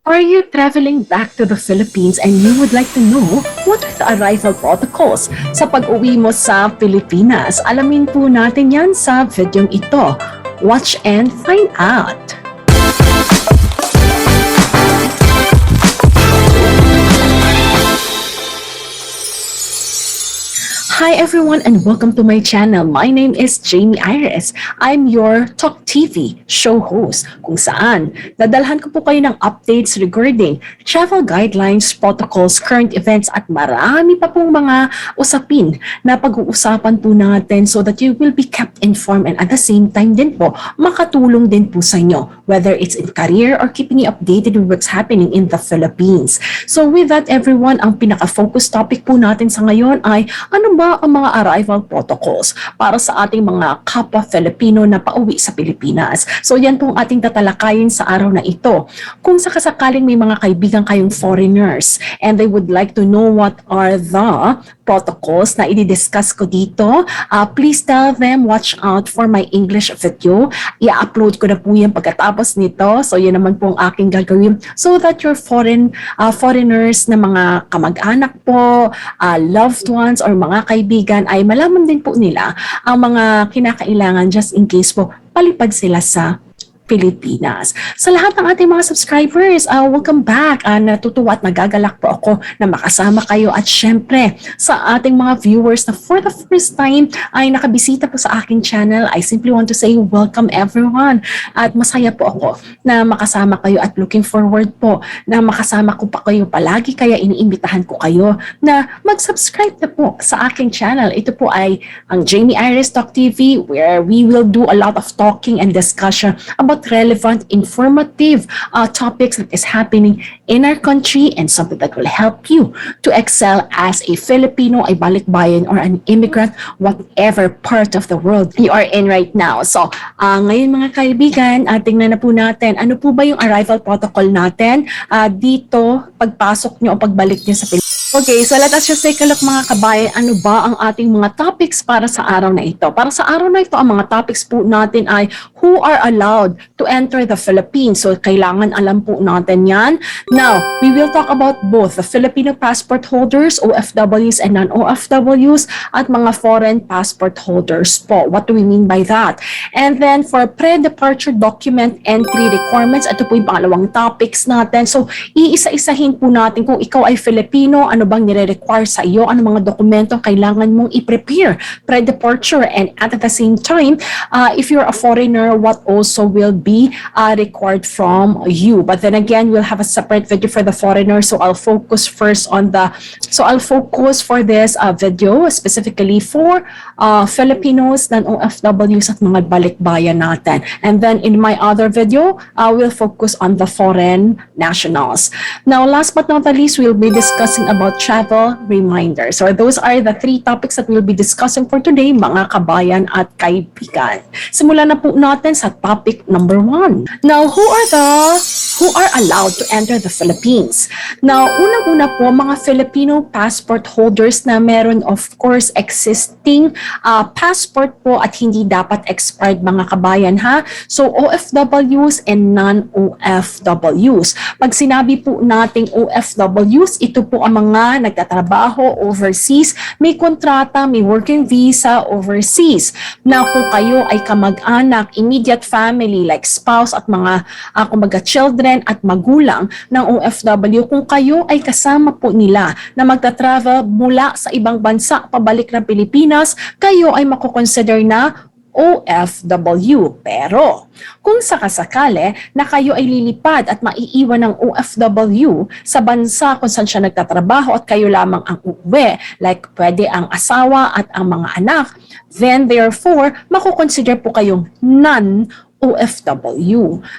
Are you traveling back to the Philippines and you would like to know what are the arrival protocols sa pag-uwi mo sa Pilipinas? Alamin po natin yan sa video ito. Watch and find out! Hi everyone and welcome to my channel. My name is Jamey Iris. I'm your Talk TV show host kung saan dadalhan ko po kayo ng updates regarding travel guidelines, protocols, current events at marami pa pong mga usapin na pag-uusapan po natin so that you will be kept informed and at the same time din po makatulong din po sa inyo whether it's in career or keeping you updated with what's happening in the Philippines. So with that everyone, ang pinaka-focus topic po natin sa ngayon ay ano ba ang mga arrival protocols para sa ating mga kapwa Filipino na pauwi sa Pilipinas. So yan pong ating tatalakayin sa araw na ito. Kung sakasakaling may mga kaibigan kayong foreigners and they would like to know what are the protocols na i-discuss ko dito, please tell them watch out for my English video. I-upload ko na po yan pagkatapos nito. So yan naman po ang aking gagawin so that your foreigners na mga kamag-anak po, loved ones or mga kaibigan ay malaman din po nila ang mga kinakailangan just in case po palipad sila sa Pilipinas. Sa lahat ng ating mga subscribers, welcome back. Natutuwa at nagagalak po ako na makasama kayo at syempre sa ating mga viewers na for the first time ay nakabisita po sa aking channel, I simply want to say welcome everyone at masaya po ako na makasama kayo at looking forward po na makasama ko pa kayo palagi kaya iniimbitahan ko kayo na mag-subscribe na po sa aking channel. Ito po ay ang Jamey Iris TALK TV where we will do a lot of talking and discussion about relevant, informative topics that is happening in our country and something that will help you to excel as a Filipino, a balikbayan, or an immigrant, whatever part of the world you are in right now. So, ngayon mga kaibigan, tingnan na po natin, ano po ba yung arrival protocol natin dito, pagpasok nyo o pagbalik nyo sa Pilipinas. Okay, so let us just take a look mga kabayan, ano ba ang ating mga topics para sa araw na ito? Para sa araw na ito, ang mga topics po natin ay who are allowed to enter the Philippines. So, kailangan alam po natin yan. Now, we will talk about both the Filipino passport holders, OFWs and non-OFWs, at mga foreign passport holders po. What do we mean by that? And then, for pre-departure document entry requirements, ito po yung pangalawang topics natin. So, iisa-isahin po natin kung ikaw ay Filipino, ano bang nire-require sa iyo, ano mga dokumento kailangan mong i-prepare pre-departure, and at the same time, if you're a foreigner, what also will be required from you. But then again, we'll have a separate video for the foreigner, so I'll focus first on I'll focus for this video specifically for Filipinos, non-OFWs at mga balikbayan natin. And then in my other video, we'll focus on the foreign nationals. Now, last but not the least, we'll be discussing about travel reminders. So those are the three topics that we'll be discussing for today, mga kabayan at kaibigan. Simulan na po natin sa topic number 1. Now, who are allowed to enter the Philippines? Now, unang-una po, mga Filipino passport holders na meron of course existing passport po at hindi dapat expired mga kabayan ha. So, OFWs and non-OFWs. Pag sinabi po nating OFWs, ito po ang mga nagtatrabaho overseas, may kontrata, may working visa overseas. Now, kung kayo ay kamag-anak, immediate family like spouse at mga kumbaga children at magulang ng OFW, kung kayo ay kasama po nila na magta-travel mula sa ibang bansa pabalik ng Pilipinas, kayo ay makukonsider na OFW. Pero kung sakasakali na kayo ay lilipad at maiiwan ng OFW sa bansa kung saan siya nagtatrabaho at kayo lamang ang uuwi, like pwede ang asawa at ang mga anak, then therefore, makukonsider po kayong non-OFW.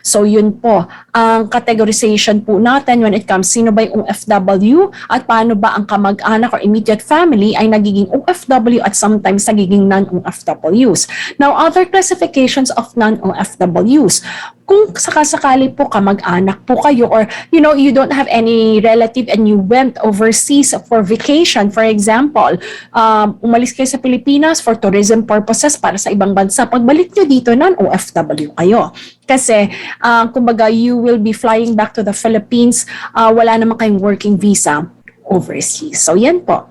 So yun po, ang categorization po natin when it comes sino ba yung OFW at paano ba ang kamag-anak or immediate family ay nagiging OFW at sometimes nagiging non-OFWs. Now, other classifications of non-OFWs. kung sakasakali po kamag-anak po kayo or you don't have any relative and you went overseas for vacation, for example, umalis kayo sa Pilipinas for tourism purposes para sa ibang bansa, pagbalik nyo dito, non-OFW kayo. Kasi, kumbaga, you will be flying back to the Philippines, wala naman kayong working visa overseas. So, yan po.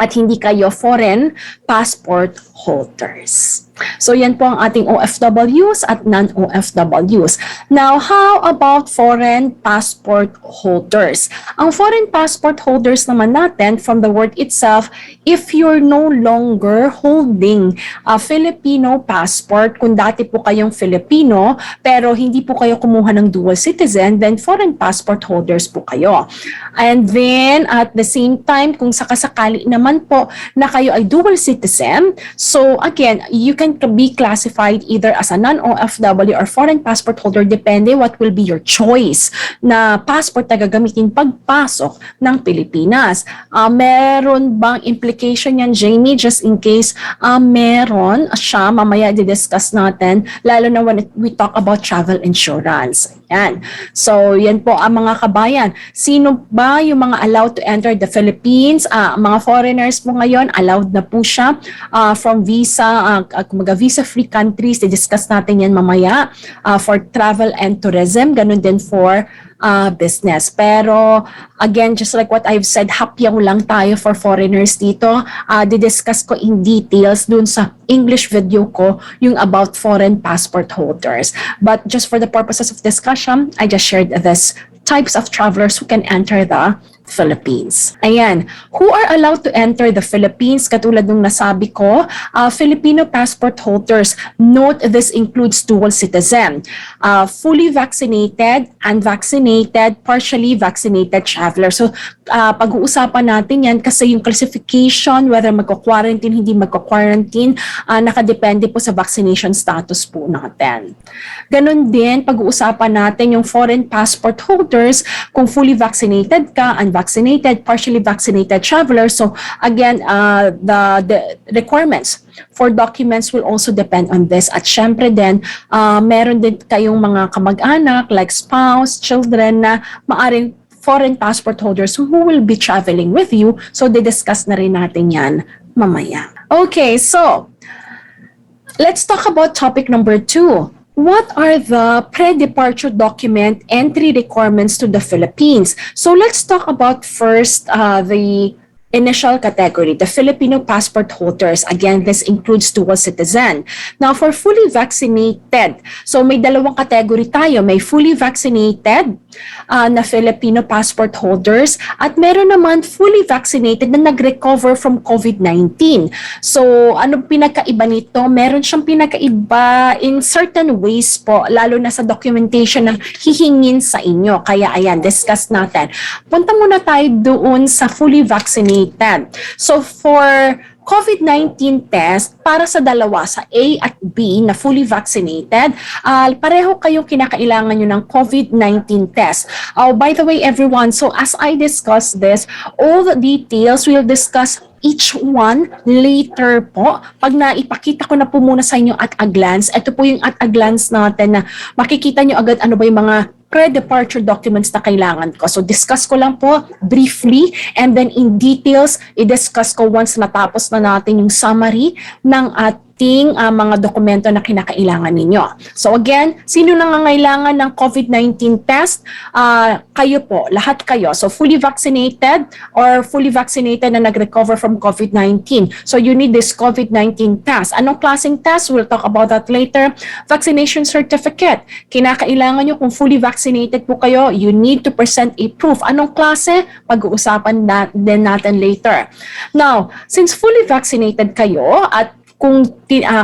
At hindi kayo foreign passport holders. So, yan po ang ating OFWs at non-OFWs. Now, how about foreign passport holders? Ang foreign passport holders naman natin, from the word itself, if you're no longer holding a Filipino passport, kung dati po kayong Filipino, pero hindi po kayo kumuha ng dual citizen, then foreign passport holders po kayo. And then, at the same time, kung sakasakali naman po na kayo ay dual citizen, so again, you can be classified either as a non-OFW or foreign passport holder, depende what will be your choice na passport na gagamitin pagpasok ng Pilipinas. Meron bang implication yan, Jamey? Just in case meron siya, mamaya di-discuss natin, lalo na when we talk about travel insurance. Yan. So, yan po ang mga kabayan. Sino ba yung mga allowed to enter the Philippines? Mga foreigners po ngayon, allowed na po siya from visa, visa-free countries. I-discuss natin yan mamaya for travel and tourism. Ganun din for business. Pero, again, just like what I've said, hapyaw lang tayo for foreigners dito. Di-discuss ko in details dun sa English video ko yung about foreign passport holders. But just for the purposes of discussion, I just shared this types of travelers who can enter the Philippines. Ayan. Who are allowed to enter the Philippines? Katulad nung nasabi ko, Filipino passport holders. Note this includes dual citizen, fully vaccinated, unvaccinated, partially vaccinated travelers. So, pag-uusapan natin yan kasi yung classification, whether magko-quarantine, hindi magko-quarantine, nakadepende po sa vaccination status po natin. Ganon din, pag-uusapan natin yung foreign passport holders, kung fully vaccinated ka, unvaccinated, partially vaccinated travelers. So again, the requirements for documents will also depend on this. At syempre din, meron din kayong mga kamag-anak like spouse, children na maaring foreign passport holders who will be traveling with you. So di-discuss na rin natin yan mamaya. Okay, so let's talk about topic number 2. What are the pre-departure document entry requirements to the Philippines? So let's talk about first the initial category, the Filipino passport holders. Again, this includes dual citizen. Now, for fully vaccinated, so may dalawang category tayo. May fully vaccinated na Filipino passport holders at meron naman fully vaccinated na nag-recover from COVID-19. So, ano pinakaiba nito? Meron siyang pinakaiba in certain ways po, lalo na sa documentation na hihingin sa inyo. Kaya ayan, discuss natin. Punta muna tayo doon sa fully vaccinated. So for COVID-19 test, para sa dalawa, sa A at B na fully vaccinated, pareho kayong kinakailangan nyo ng COVID-19 test. By the way, everyone, so as I discuss this, all the details we'll discuss each one later po. Pag naipakita ko na po muna sa inyo at a glance, ito po yung at a glance natin na makikita nyo agad ano ba yung mga pre-departure documents na kailangan ko. So, discuss ko lang po briefly and then in details, i-discuss ko once natapos na natin yung summary ng ating mga dokumento na kinakailangan ninyo. So, again, sino nangangailangan ng COVID-19 test? Kayo po, lahat kayo. So, fully vaccinated or fully vaccinated na nag-recover from COVID-19. So, you need this COVID-19 test. Anong klaseng test? We'll talk about that later. Vaccination certificate. Kinakailangan nyo kung fully vaccinated po kayo, you need to present a proof. Anong klase? Pag-uusapan din natin later. Now, since fully vaccinated kayo at kung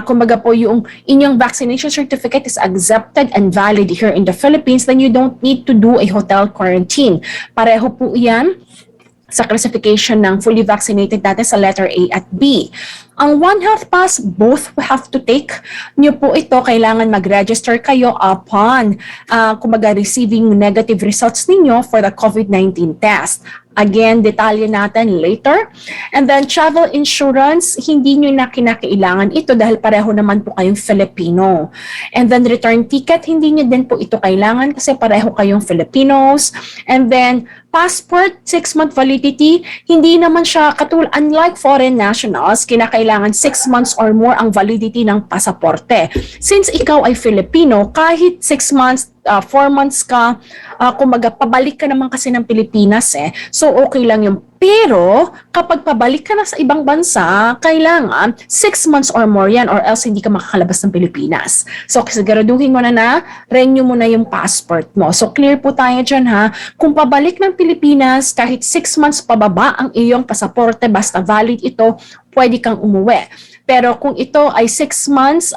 kumbaga po yung inyong vaccination certificate is accepted and valid here in the Philippines, then you don't need to do a hotel quarantine. Pareho po yan sa classification ng fully vaccinated natin sa letter A at B. Ang One Health Pass, both have to take nyo po ito. Kailangan mag-register kayo upon kumbaga receiving negative results ninyo for the COVID-19 test. Again, detalye natin later. And then travel insurance, hindi nyo na kinakailangan ito dahil pareho naman po kayong Filipino. And then return ticket, hindi nyo din po ito kailangan kasi pareho kayong Filipinos. And then passport, 6-month validity, hindi naman siya unlike foreign nationals, kinakailangan 6 months or more ang validity ng pasaporte. Since ikaw ay Filipino, kahit 6 months, 4 months ka, kumbaga pabalik ka naman kasi ng Pilipinas so okay lang yung. Pero kapag pabalik ka na sa ibang bansa, kailangan 6 months or more yan or else hindi ka makakalabas ng Pilipinas. So siguraduhin mo na renew mo na yung passport mo. So clear po tayo dyan ha. Kung pabalik ng Pilipinas, kahit 6 months pababa ang iyong pasaporte, basta valid ito, pwede kang umuwi. Pero kung ito ay 6 months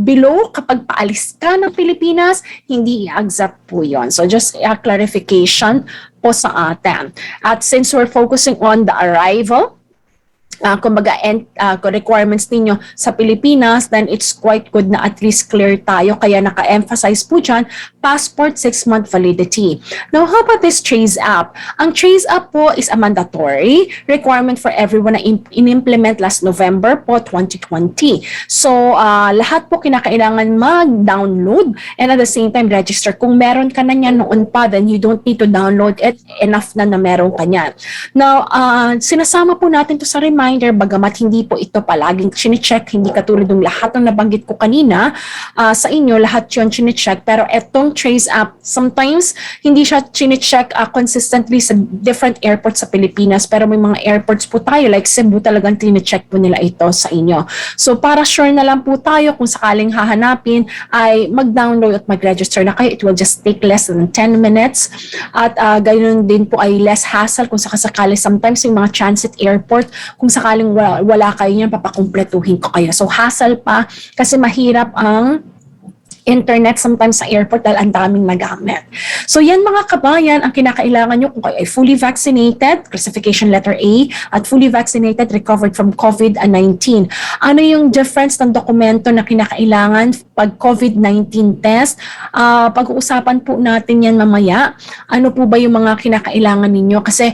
below, kapag paalis ka ng Pilipinas, hindi i-accept po yun. So just a clarification po sa atin. At since we're focusing on the arrival, kumbaga requirements ninyo sa Pilipinas, then it's quite good na at least clear tayo. Kaya naka-emphasize po dyan, passport 6-month validity. Now, how about this trace app? Ang trace app po is a mandatory requirement for everyone na in-implement last November po 2020. So, lahat po kinakailangan mag-download and at the same time register. Kung meron ka na niyan noon pa, then you don't need to download it. Enough na meron ka niyan. Now, sinasama po natin to sa reminder, bagamat hindi po ito palaging chine-check, hindi katulad ng lahat ng nabanggit ko kanina sa inyo, lahat yun chine-check, pero etong trace app, sometimes hindi siya chine-check consistently sa different airports sa Pilipinas, pero may mga airports po tayo like Cebu, talagang chine-check po nila ito sa inyo. So para sure na lang po tayo kung sakaling hahanapin ay mag-download at mag-register na kayo. It will just take less than 10 minutes at ganoon din po ay less hassle kung sakasakali. Sometimes yung mga transit airport, kung sakaling wala kayo niyan, papakumpletuhin ko kayo. So hassle pa kasi mahirap ang internet sometimes sa airport dahil ang daming nagamit. So yan mga kabayan, ang kinakailangan nyo kung kayo ay fully vaccinated, classification letter A, at fully vaccinated, recovered from COVID-19. Ano yung difference ng dokumento na kinakailangan pag COVID-19 test? Pag-uusapan po natin yan mamaya. Ano po ba yung mga kinakailangan ninyo? Kasi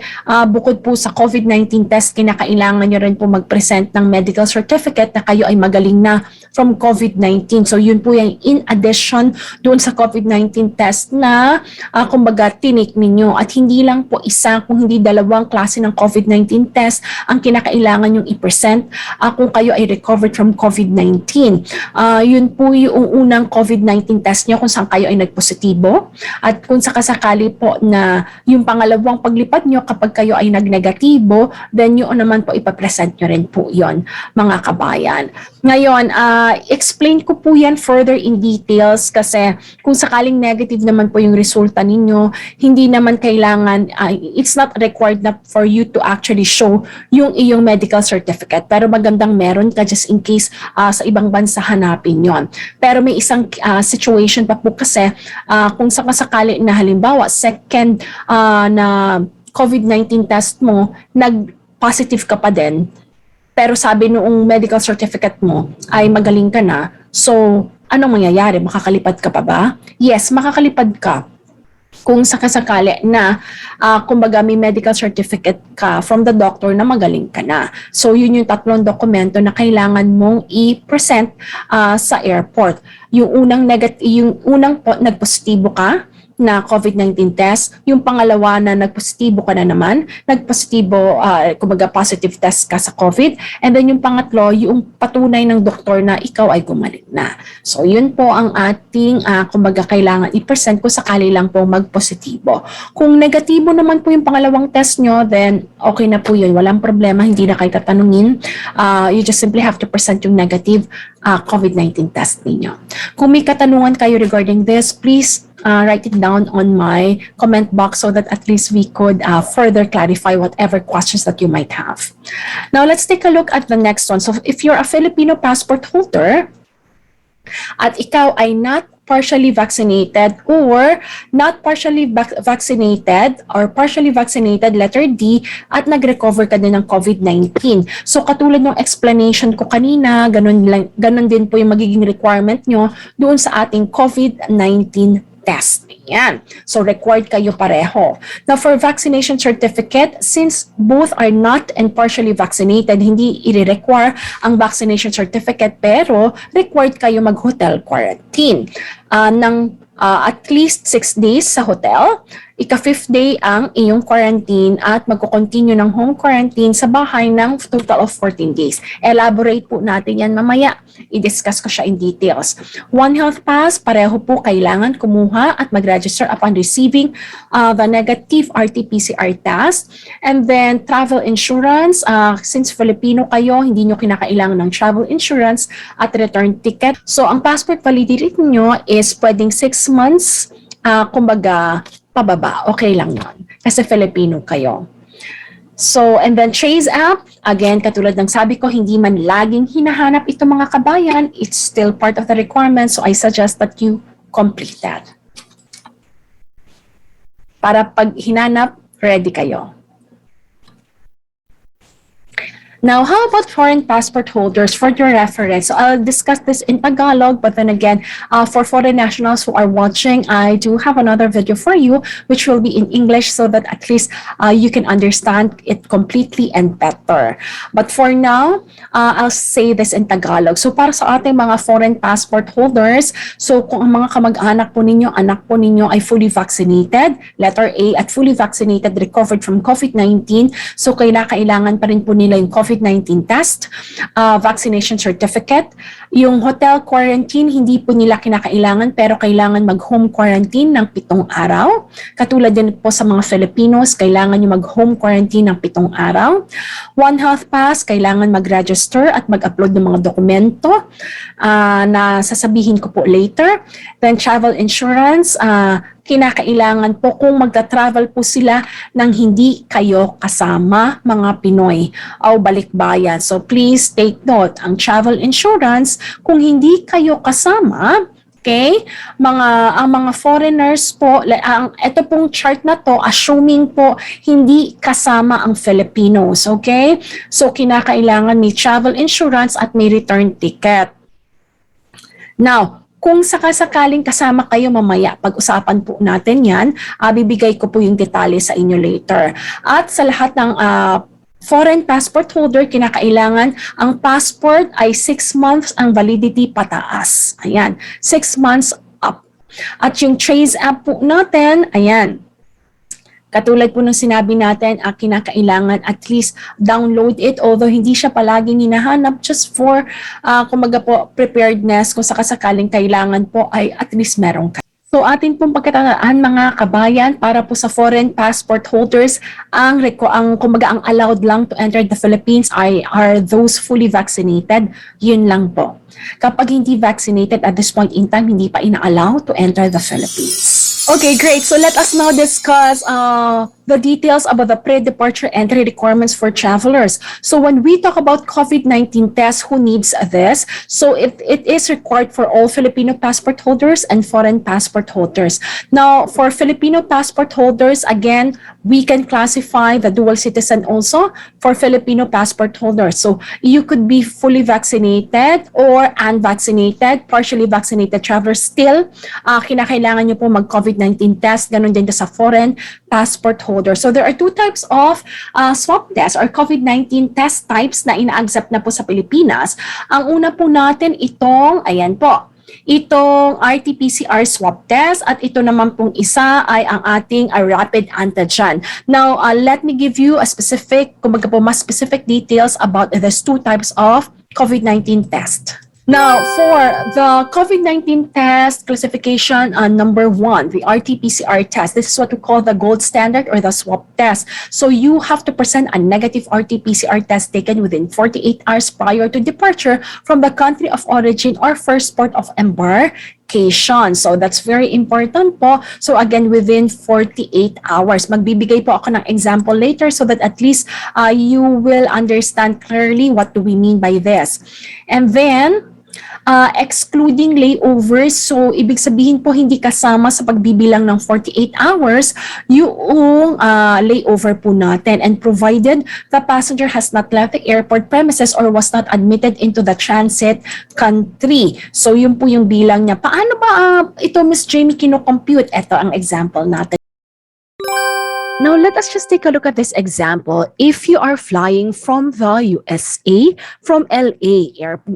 bukod po sa COVID-19 test, kinakailangan nyo rin po mag-present ng medical certificate na kayo ay magaling na from COVID-19. So yun po yung in addition doon sa COVID-19 test na kumbaga tinik ninyo. At hindi lang po isa, kung hindi dalawang klase ng COVID-19 test ang kinakailangan yung i-present kung kayo ay recovered from COVID-19. Yun po yung unang COVID-19 test nyo kung saan kayo ay nagpositibo. At kung sakasakali po na yung pangalawang paglipad nyo kapag kayo ay nagnegatibo, then yun naman po ipapresent nyo rin po yun, mga kabayan. Ngayon, explain ko po yan further in details kasi kung sakaling negative naman po yung resulta ninyo, hindi naman kailangan, it's not required na for you to actually show yung iyong medical certificate. Pero magandang meron ka just in case sa ibang bansa hanapin yon. Pero may isang situation pa po kasi kung sakasakali na halimbawa second na COVID-19 test mo, nag-positive ka pa din, pero sabi noong medical certificate mo ay magaling ka na, so anong mangyayari? Makakalipad ka pa ba? Yes, makakalipad ka. Kung sakasakali na kumbaga may medical certificate ka from the doctor na magaling ka na. So yun yung tatlong dokumento na kailangan mong i-present sa airport. Yung unang nagpositibo ka na COVID-19 test, yung pangalawa na nagpositibo ka na naman, nagpositibo, kumbaga positive test ka sa COVID, and then yung pangatlo, yung patunay ng doktor na ikaw ay gumaling na. So yun po ang ating, kumbaga kailangan i-present kung sakali lang po magpositibo. Kung negatibo naman po yung pangalawang test nyo, then okay na po yun, walang problema, hindi na kayo tatanungin. You just simply have to present yung negative COVID-19 test ninyo. Kung may katanungan kayo regarding this, please write it down on my comment box so that at least we could further clarify whatever questions that you might have. Now, let's take a look at the next one. So, if you're a Filipino passport holder at ikaw ay not partially vaccinated or not partially vaccinated or partially vaccinated, letter D, at nag-recover ka din ng COVID-19. So katulad ng explanation ko kanina, ganun din po yung magiging requirement nyo doon sa ating COVID-19 test. Yan. So required kayo pareho. Now for vaccination certificate, since both are not and partially vaccinated, hindi i-require ang vaccination certificate pero required kayo mag-hotel quarantine ng at least 6 days sa hotel. Ika-5th day ang iyong quarantine at magko-continue ng home quarantine sa bahay ng total of 14 days. Elaborate po natin yan mamaya. I-discuss ko siya in details. One Health Pass, pareho po kailangan kumuha at mag-register upon receiving the negative RT-PCR test. And then travel insurance, since Filipino kayo, hindi nyo kinakailangan ng travel insurance at return ticket. So ang passport validity nyo is pwedeng 6 months, kumbaga pababa, okay lang yun. Kasi Filipino kayo. So, and then Trace app, again, katulad ng sabi ko, hindi man laging hinahanap ito mga kabayan, it's still part of the requirement, so I suggest that you complete that. Para pag hinanap, ready kayo. Now, how about foreign passport holders for your reference? So I'll discuss this in Tagalog, but then again, for foreign nationals who are watching, I do have another video for you, which will be in English so that at least you can understand it completely and better. But for now, I'll say this in Tagalog. So para sa ating mga foreign passport holders, so kung ang mga kamag-anak po ninyo, anak po ninyo ay fully vaccinated, letter A, at fully vaccinated, recovered from COVID-19, so kailangan pa rin po nila yung COVID-19 test, vaccination certificate. Yung hotel quarantine, hindi po nila kinakailangan pero kailangan mag-home quarantine ng 7 araw. Katulad din po sa mga Filipinos, kailangan nyo mag-home quarantine ng 7 araw. One Health Pass, kailangan mag-register at mag-upload ng mga dokumento na sasabihin ko po later. Then travel insurance, kinakailangan po kung magta-travel po sila nang hindi kayo kasama mga Pinoy o balikbayan. So please take note, ang travel insurance, kung hindi kayo kasama, okay, ang mga foreigners po, ito pong chart na to, assuming po hindi kasama ang Filipinos, okay? So kinakailangan may travel insurance at may return ticket. Now, kung sakasakaling kasama kayo mamaya, pag-usapan po natin yan, bibigay ko po yung detalye sa inyo later. At sa lahat ng foreign passport holder, kinakailangan ang passport ay 6 months ang validity pataas. Ayan, 6 months up. At yung Trace app po natin, ayan, katulad po ng sinabi natin, kinakailangan at least download it, although hindi siya palaging hinahanap, just for, kumaga po, preparedness, kung sakasakaling kailangan po ay at least meron ka. So atin pong pagkatandaan mga kabayan, para po sa foreign passport holders, kumbaga ang allowed lang to enter the Philippines are those fully vaccinated, yun lang po. Kapag hindi vaccinated at this point in time, hindi pa ina-allow to enter the Philippines. Okay, great. So let us now discuss the details about the pre-departure entry requirements for travelers. So when we talk about COVID-19 test, who needs this? So it is required for all Filipino passport holders and foreign passport holders. Now, for Filipino passport holders, again, we can classify the dual citizen also for Filipino passport holders. So you could be fully vaccinated or unvaccinated, partially vaccinated travelers. Still, kinakailangan nyo po mag-COVID-19 test, ganun din sa foreign passport holder. So there are 2 types of swab test or COVID-19 test types na ina-accept na po sa Pilipinas. Ang una po natin itong, ayan po, itong RT-PCR swab test at ito naman pong isa ay ang ating rapid antigen. Now, let me give you a specific, kumbaga po mas specific details about these 2 types of COVID-19 test. Now, for the COVID-19 test classification, number 1, the RT-PCR test. This is what we call the gold standard or the swab test. So you have to present a negative RT-PCR test taken within 48 hours prior to departure from the country of origin or first port of embarkation. So that's very important po. So again, within 48 hours. Magbibigay po ako ng example later so that at least you will understand clearly what do we mean by this. And then, excluding layovers. So, ibig sabihin po, hindi kasama sa pagbibilang ng 48 hours yung layover po natin. And provided the passenger has not left the airport premises or was not admitted into the transit country. So, yun po yung bilang niya. Paano ba ito, Miss Jamey, kino-compute? Ito ang example natin. Now, let us just take a look at this example. If you are flying from the USA, from LA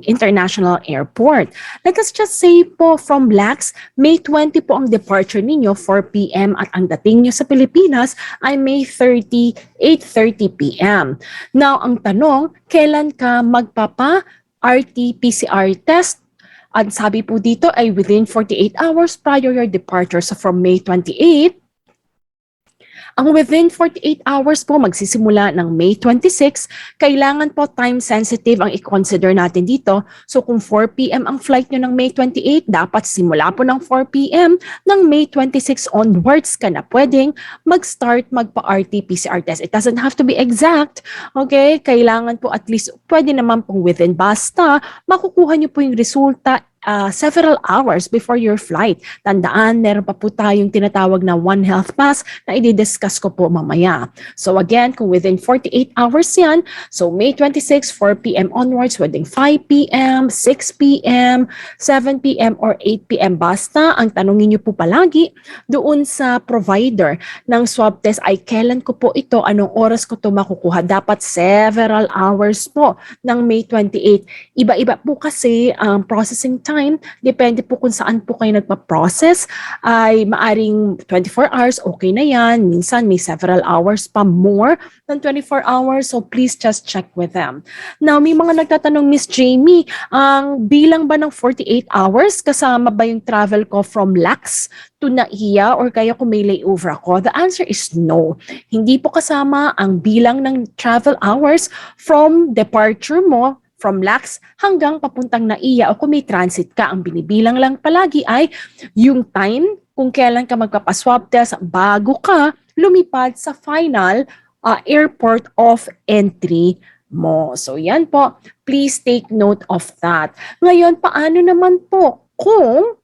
International Airport, let us just say po from LAX, May 20 po ang departure ninyo, 4 p.m. at ang dating nyo sa Pilipinas ay May 30, 8:30 p.m. Now, ang tanong, kailan ka magpapa-RT-PCR test? At sabi po dito ay within 48 hours prior your departure. So from May 28, ang within 48 hours po magsisimula ng May 26, kailangan po time sensitive ang i-consider natin dito. So kung 4 p.m. ang flight nyo ng May 28, dapat simula po ng 4 p.m. ng May 26 onwards ka na pwedeng mag-start magpa-RT-PCR test. It doesn't have to be exact, okay? Kailangan po at least, pwede naman pong within, basta makukuha nyo po yung resulta several hours before your flight. Tandaan, meron pa po tayong tinatawag na One Health Pass na i-discuss ko po mamaya. So again, kung within 48 hours yan, so May 26, 4 p.m. onwards, pwedeng 5 p.m., 6 p.m., 7 p.m., or 8 p.m. Basta, ang tanongin niyo po palagi doon sa provider ng swab test ay kailan ko po ito, anong oras ko ito makukuha. Dapat several hours po ng May 28. Iba-iba po kasi ang processing time. Depende po kung saan po kayo nagpa-process. Ay maaring 24 hours, okay na yan. Minsan may several hours pa more than 24 hours. So please just check with them. Now, may mga nagtatanong, Miss Jamey, ang bilang ba ng 48 hours kasama ba yung travel ko from LAX to NAIA or kaya kung may layover ako? The answer is no. Hindi po kasama ang bilang ng travel hours from departure mo from LAX hanggang papuntang NAIA o kung may transit ka. Ang binibilang lang palagi ay yung time kung kailan ka magpapaswab test bago ka lumipad sa final airport of entry mo. So yan po, please take note of that. Ngayon, paano naman po kung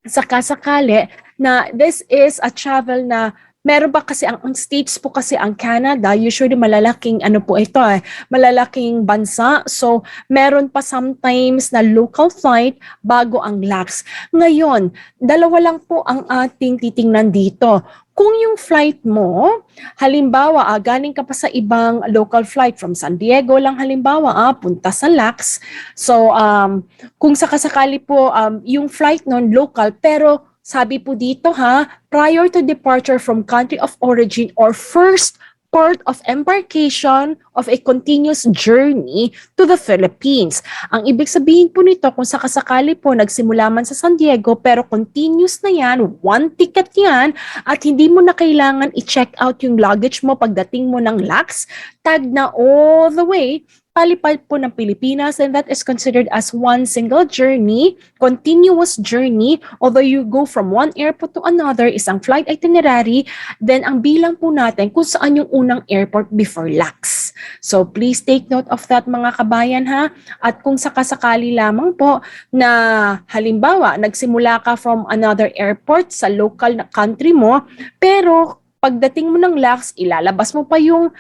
sakasakali na this is a travel na meron ba kasi ang states po kasi ang Canada, usually malalaking ano po ito malalaking bansa. So meron pa sometimes na local flight bago ang LAX. Ngayon, dalawa lang po ang ating titingnan dito. Kung yung flight mo, halimbawa, galing ka pa sa ibang local flight from San Diego lang halimbawa, punta sa LAX. So kung sakasakali po yung flight non local pero sabi po dito prior to departure from country of origin or first port of embarkation of a continuous journey to the Philippines. Ang ibig sabihin po nito, kung sakasakali po nagsimula man sa San Diego pero continuous na yan, one ticket yan, at hindi mo na kailangan i-check out yung luggage mo pagdating mo ng LAX, tag na all the way, palipad po ng Pilipinas, and that is considered as one single journey, continuous journey. Although you go from one airport to another, isang flight itinerary, then ang bilang po natin kung saan yung unang airport before LAX. So please take note of that mga kabayan At kung sakasakali lamang po na halimbawa, nagsimula ka from another airport sa local na country mo, pero pagdating mo ng LAX, ilalabas mo pa yung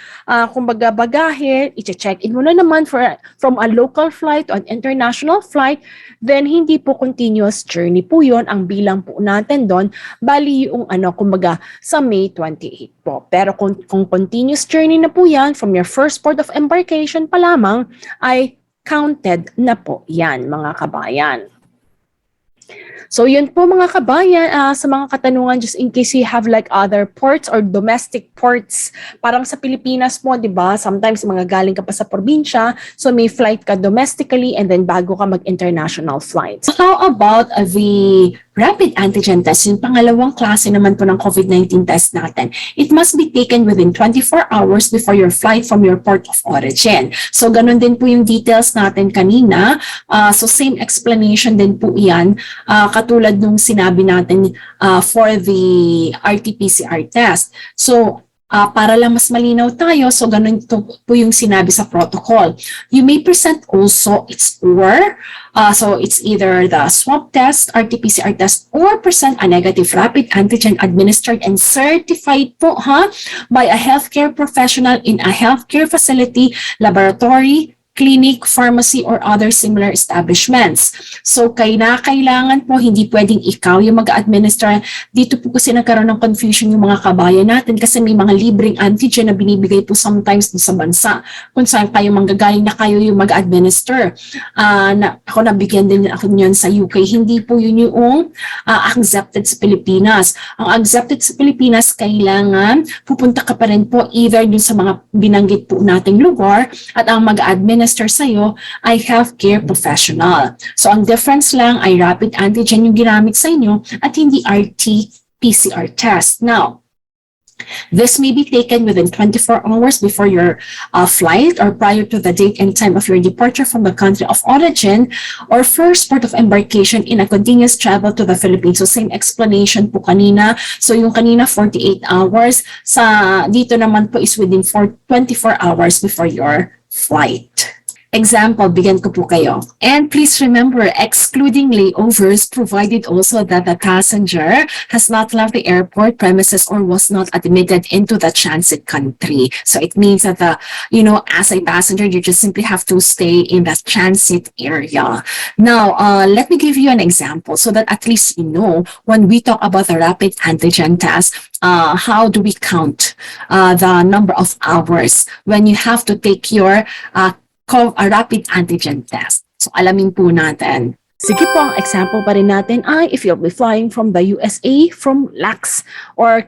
kumbaga bagahe, i-check-in mo na naman from a local flight to an international flight, then hindi po continuous journey po yon ang bilang po natin doon, bali yung kumbaga sa May 28 po. Pero kung continuous journey na po yan, from your first port of embarkation pa lamang, ay counted na po yan mga kabayan. So yun po mga kabayan, sa mga katanungan, just in case you have like other ports or domestic ports, parang sa Pilipinas mo, di ba? Sometimes mga galing ka pa sa probinsya, so may flight ka domestically and then bago ka mag-international flights. How about the rapid antigen test? Yung pangalawang klase naman po ng COVID-19 test natin. It must be taken within 24 hours before your flight from your port of origin. So ganun din po yung details natin kanina. So same explanation din po yan. Katulad nung sinabi natin for the RT-PCR test. So Para lang mas malinaw tayo, so ganun ito po yung sinabi sa protocol. You may present also so it's either the swab test, RT-PCR test, or present a negative rapid antigen administered and certified po by a healthcare professional in a healthcare facility, laboratory, clinic, pharmacy, or other similar establishments. So, kailangan po, hindi pwedeng ikaw yung mag-administer. Dito po kasi nagkaroon ng confusion yung mga kabayan natin kasi may mga libreng antigen na binibigay po sometimes sa bansa kung saan kayo manggagaling na kayo yung mag-administer. Ako nabigyan din ako yun sa UK. Hindi po yun yung accepted sa Pilipinas. Ang accepted sa Pilipinas, kailangan pupunta ka pa rin po either dun sa mga binanggit po nating lugar at ang mag-administer sa'yo ay healthcare professional. So, ang difference lang ay rapid antigen yung ginamit sa inyo at hindi RT-PCR test. Now, this may be taken within 24 hours before your flight or prior to the date and time of your departure from the country of origin or first port of embarkation in a continuous travel to the Philippines. So same explanation po kanina. So yung kanina 48 hours, dito naman po is within 24 hours before your flight. Example, bigyan ko po kayo. And please remember, excluding layovers, provided also that the passenger has not left the airport premises or was not admitted into the transit country. So it means that as a passenger, you just simply have to stay in the transit area. Now, let me give you an example so that at least you know when we talk about the rapid antigen test, how do we count the number of hours when you have to take your a rapid antigen test. So alamin po natin. Sige po, ang example pa rin natin ay if you'll be flying from the USA, from LAX or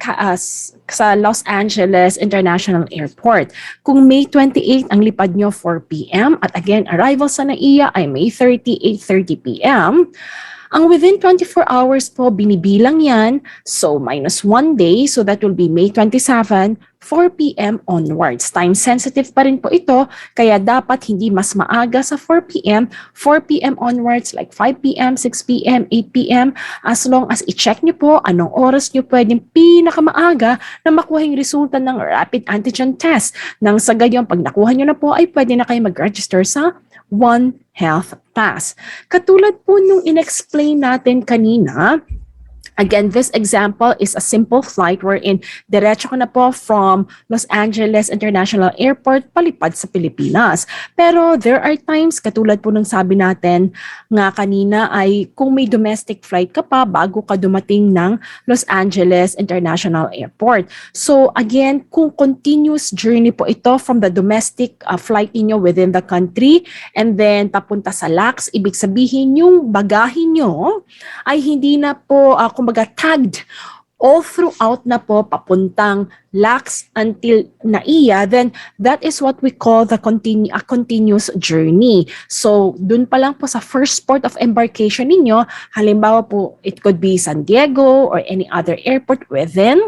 sa Los Angeles International Airport. Kung May 28 ang lipad nyo 4 p.m. at again, arrival sa NAIA ay May 30, 8:30 p.m., ang within 24 hours po, binibilang yan. So, minus 1 day. So, that will be May 27, 4 p.m. onwards. Time sensitive pa rin po ito. Kaya dapat hindi mas maaga sa 4 p.m. 4 p.m. onwards, like 5 p.m., 6 p.m., 8 p.m. As long as i-check nyo po anong oras nyo pwedeng pinakamaaga na makuha yung resulta ng rapid antigen test. Nang sa gayon, pag nakuha nyo na po, ay pwede na kayo mag-register sa One Health Pass. Katulad po nung in-explain natin kanina, again, this example is a simple flight wherein diretso ko na po from Los Angeles International Airport palipad sa Pilipinas. Pero there are times, katulad po ng sabi natin nga kanina, ay kung may domestic flight ka pa bago ka dumating ng Los Angeles International Airport. So again, kung continuous journey po ito from the domestic flight niyo within the country and then papunta sa LAX, ibig sabihin yung bagahe nyo ay hindi na po kumbaga tagged all throughout na po papuntang LAX until NAIA, then that is what we call a continuous journey. So, dun pa lang po sa first port of embarkation ninyo, halimbawa po, it could be San Diego or any other airport within,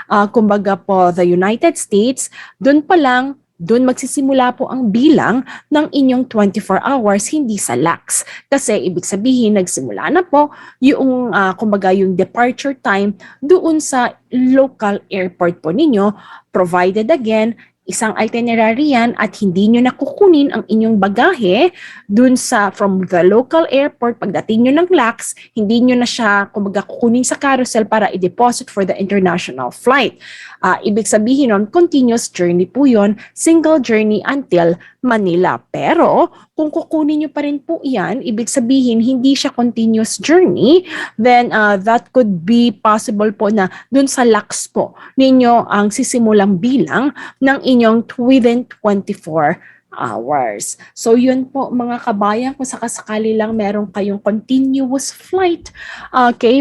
kumbaga po, the United States, dun pa lang, doon magsisimula po ang bilang ng inyong 24 hours, hindi sa LAX. Kasi ibig sabihin, nagsimula na po yung, kumbaga yung departure time doon sa local airport po ninyo, provided again, isang itinerary yan at hindi nyo nakukunin ang inyong bagahe dun from the local airport, pagdating nyo ng LAX, hindi nyo na siya kumbaga kukunin sa carousel para i-deposit for the international flight. Ibig sabihin nun, continuous journey po yun, single journey until Manila. Pero kung kukunin nyo pa rin po yan, ibig sabihin hindi siya continuous journey, then that could be possible po na dun sa LAX po ninyo ang sisimulang bilang ng inyong within 24 hours. So yun po mga kabayan, kung sakasakali lang meron kayong continuous flight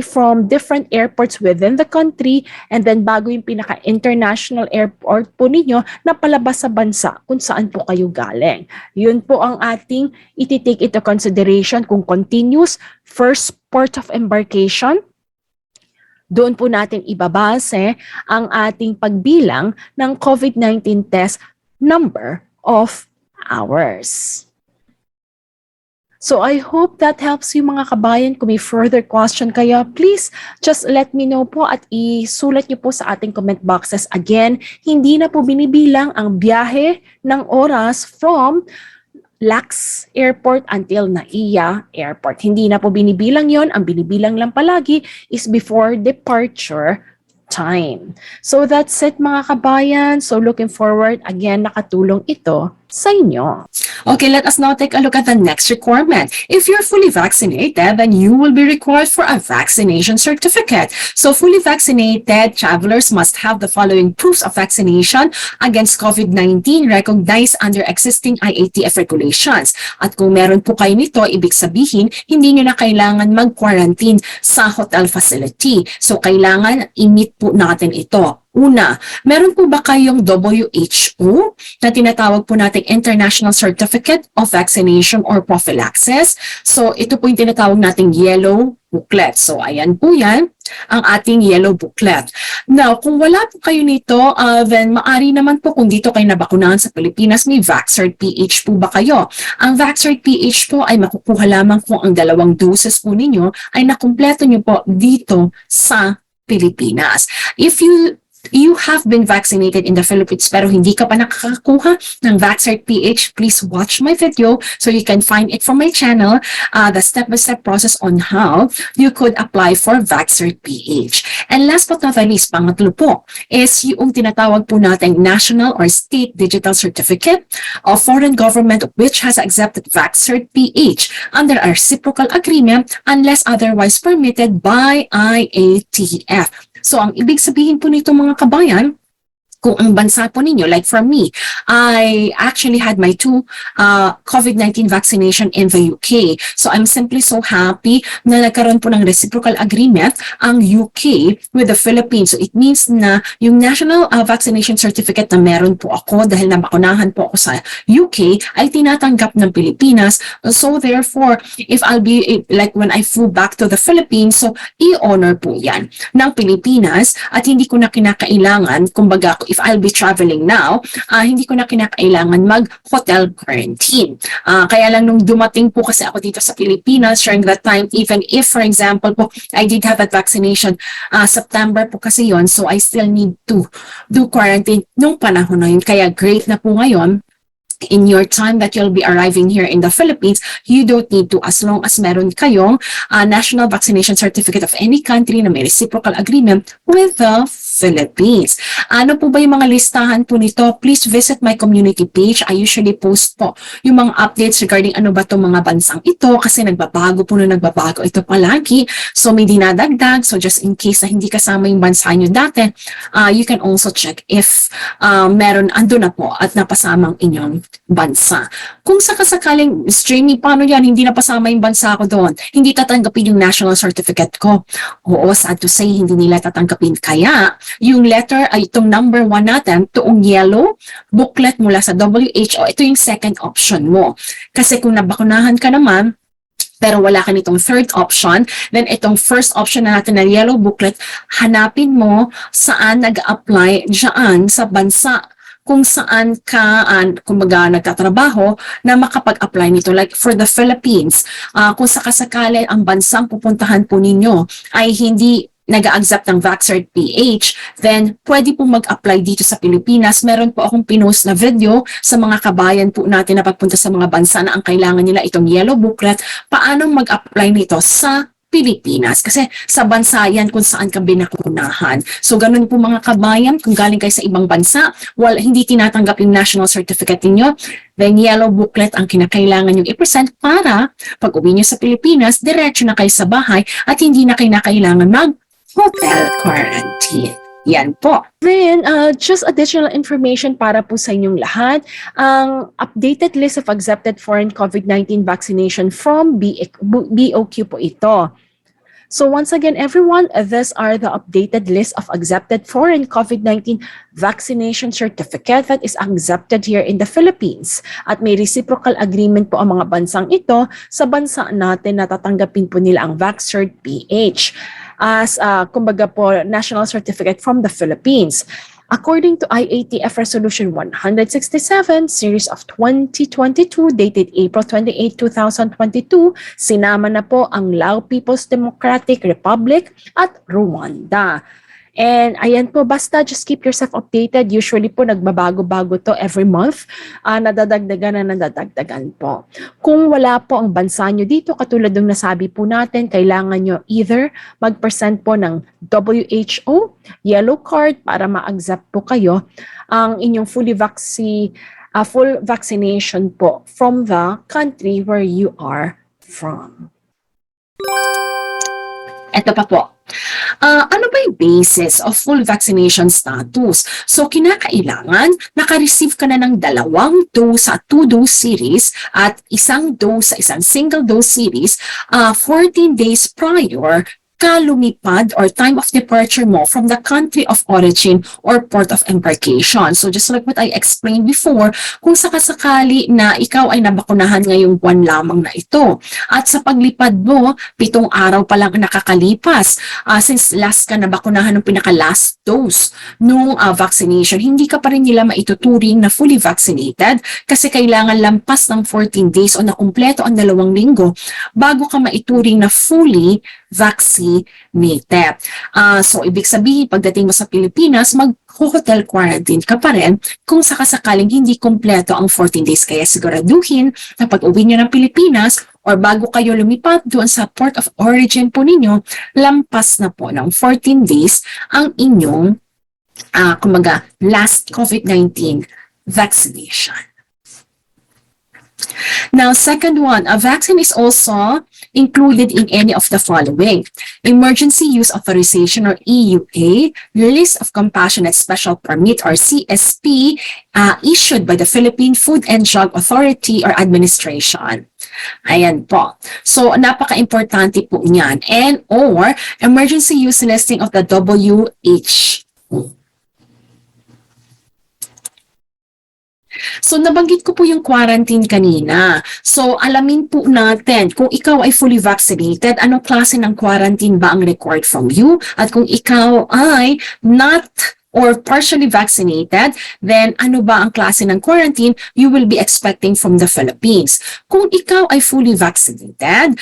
from different airports within the country and then bago yung pinaka-international airport po ninyo na palabas sa bansa kung saan po kayo galing. Yun po ang ating iti-take into consideration kung continuous first port of embarkation. Doon po natin ibabase ang ating pagbilang ng COVID-19 test number of hours. So I hope that helps you mga kabayan. Kung may further question kayo, please just let me know po at isulat niyo po sa ating comment boxes. Again, hindi na po binibilang ang biyahe ng oras from Lax Airport until NAIA Airport. Hindi na po binibilang yon. Ang binibilang lang palagi is before departure time. So that's it mga kabayan. So looking forward, again, nakatulong ito sa inyo. Okay, let us now take a look at the next requirement. If you're fully vaccinated, then you will be required for a vaccination certificate. So fully vaccinated travelers must have the following proofs of vaccination against COVID-19 recognized under existing IATF regulations. At kung meron po kayo nito, ibig sabihin, hindi nyo na kailangan mag-quarantine sa hotel facility. So kailangan i-meet po natin ito. Una, meron po ba kayong WHO na tinatawag po nating International Certificate of Vaccination or Prophylaxis? So ito po yung tinatawag nating yellow booklet. So ayan po yan, ang ating yellow booklet. Now, kung wala po kayo nito, then maari naman po kung dito kayo nabakunahan sa Pilipinas, may Vaxcert PH po ba kayo? Ang Vaxcert PH po ay makukuha lamang kung ang 2 doses po ninyo ay nakumpleto nyo po dito sa Pilipinas. If you have been vaccinated in the Philippines pero hindi ka pa nakakakuha ng Vaxcert PH, please watch my video so you can find it from my channel, the step-by-step process on how you could apply for Vaxcert PH. And last but not the least, pangatlo po, is yung tinatawag po nating National or State Digital Certificate of Foreign Government which has accepted Vaxcert PH under a reciprocal agreement unless otherwise permitted by IATF. So, ang ibig sabihin po nito mga kabayan, kung ang bansa po ninyo, like for me, I actually had my 2 COVID-19 vaccination in the UK. So I'm simply so happy na nagkaroon po ng reciprocal agreement ang UK with the Philippines. So it means na yung national vaccination certificate na meron po ako dahil nabakunahan po ako sa UK ay tinatanggap ng Pilipinas. So therefore, if I'll be, like when I flew back to the Philippines, so i-honor po yan ng Pilipinas at hindi ko na kinakailangan, kumbaga, if I'll be traveling now, hindi ko na kinakailangan mag-hotel quarantine. Kaya lang nung dumating po kasi ako dito sa Pilipinas during that time, even if, for example po, I did have that vaccination, September po kasi yon, so I still need to do quarantine nung panahon na yun. Kaya great na po ngayon, in your time that you'll be arriving here in the Philippines, you don't need to, as long as meron kayong national vaccination certificate of any country na may reciprocal agreement with the Philippines. Ano po ba yung mga listahan po nito? Please visit my community page. I usually post po yung mga updates regarding ano ba itong mga bansang ito kasi nagbabago ito palagi. So may dinadagdag. So just in case na hindi kasama yung bansa nyo dati, you can also check if meron ando na po at napasamang inyong bansa. Kung sakasakaling, Jamey, paano yan? Hindi napasama yung bansa ko doon. Hindi tatanggapin yung national certificate ko. Oo, sad to say, hindi nila tatanggapin. Kaya, yung letter ay itong number 1 natin, itong yellow booklet mula sa WHO, ito yung second option mo. Kasi kung nabakunahan ka naman, pero wala ka nitong third option, then itong first option na natin na yellow booklet, hanapin mo saan nag-apply dyan sa bansa kung saan ka, kumbaga, nagtatrabaho na makapag-apply nito. Like for the Philippines, kung sakasakali ang bansang pupuntahan po ninyo ay hindi nag-a-accept ng Vaxcert PH, then pwede po mag-apply dito sa Pilipinas. Meron po akong pinost na video sa mga kabayan po natin na pagpunta sa mga bansa na ang kailangan nila itong yellow booklet, paano mag-apply nito sa Pilipinas. Kasi sa bansa yan kung saan ka binakunahan. So ganun po mga kabayan, kung galing kayo sa ibang bansa, hindi tinatanggap yung national certificate niyo, then yellow booklet ang kinakailangan yung i-present para pag uwi nyo sa Pilipinas, diretso na kayo sa bahay at hindi na kayo kailangan mag-hotel quarantine. Yan po. Then, just additional information para po sa inyong lahat. Ang updated list of accepted foreign COVID-19 vaccination from BOQ po ito. So once again, everyone, these are the updated list of accepted foreign COVID-19 vaccination certificate that is accepted here in the Philippines. At may reciprocal agreement po ang mga bansang ito sa bansa natin na tatanggapin po nila ang Vaxcert PH as kumbaga po national certificate from the Philippines. According to IATF Resolution 167, Series of 2022, dated April 28, 2022, sinama na po ang Lao People's Democratic Republic at Rwanda. And ayan po, basta just keep yourself updated. Usually po nagbabago-bago to every month. Nadadagdagan po. Kung wala po ang bansa nyo dito, katulad ng nasabi po natin, kailangan nyo either mag-present po ng WHO, yellow card para ma-accept po kayo ang inyong full vaccination po from the country where you are from. Ito pa po. Ano ba yung basis of full vaccination status? So, kinakailangan, naka-receive ka na ng 2 dose sa 2-dose series at 1 dose sa isang single dose series 14 days prior ka lumipad or time of departure mo from the country of origin or port of embarkation. So just like what I explained before, kung sakasakali na ikaw ay nabakunahan ngayong buwan lamang na ito at sa paglipad mo, 7 araw pa lang nakakalipas since last ka nabakunahan ng pinaka-last dose nung vaccination, hindi ka pa rin nila maituturing na fully vaccinated kasi kailangan lampas ng 14 days o nakumpleto ang 2 linggo bago ka maituring na fully vaccinated. So, ibig sabihin, pagdating mo sa Pilipinas, mag-hotel quarantine ka pa rin kung sakasakaling hindi kompleto ang 14 days. Kaya siguraduhin na pag-uwi nyo ng Pilipinas or bago kayo lumipat doon sa port of origin po ninyo, lampas na po ng 14 days ang inyong last COVID-19 vaccination. Now, second one, a vaccine is also included in any of the following: Emergency Use Authorization or EUA, List of Compassionate Special Permit or CSP issued by the Philippine Food and Drug Authority or Administration. Ayan po. So, napaka-importante po niyan. And or Emergency Use Listing of the WHO. So, nabanggit ko po yung quarantine kanina. So, alamin po natin kung ikaw ay fully vaccinated, anong klase ng quarantine ba ang required from you? At kung ikaw ay not or partially vaccinated, then ano ba ang klase ng quarantine you will be expecting from the Philippines? Kung ikaw ay fully vaccinated,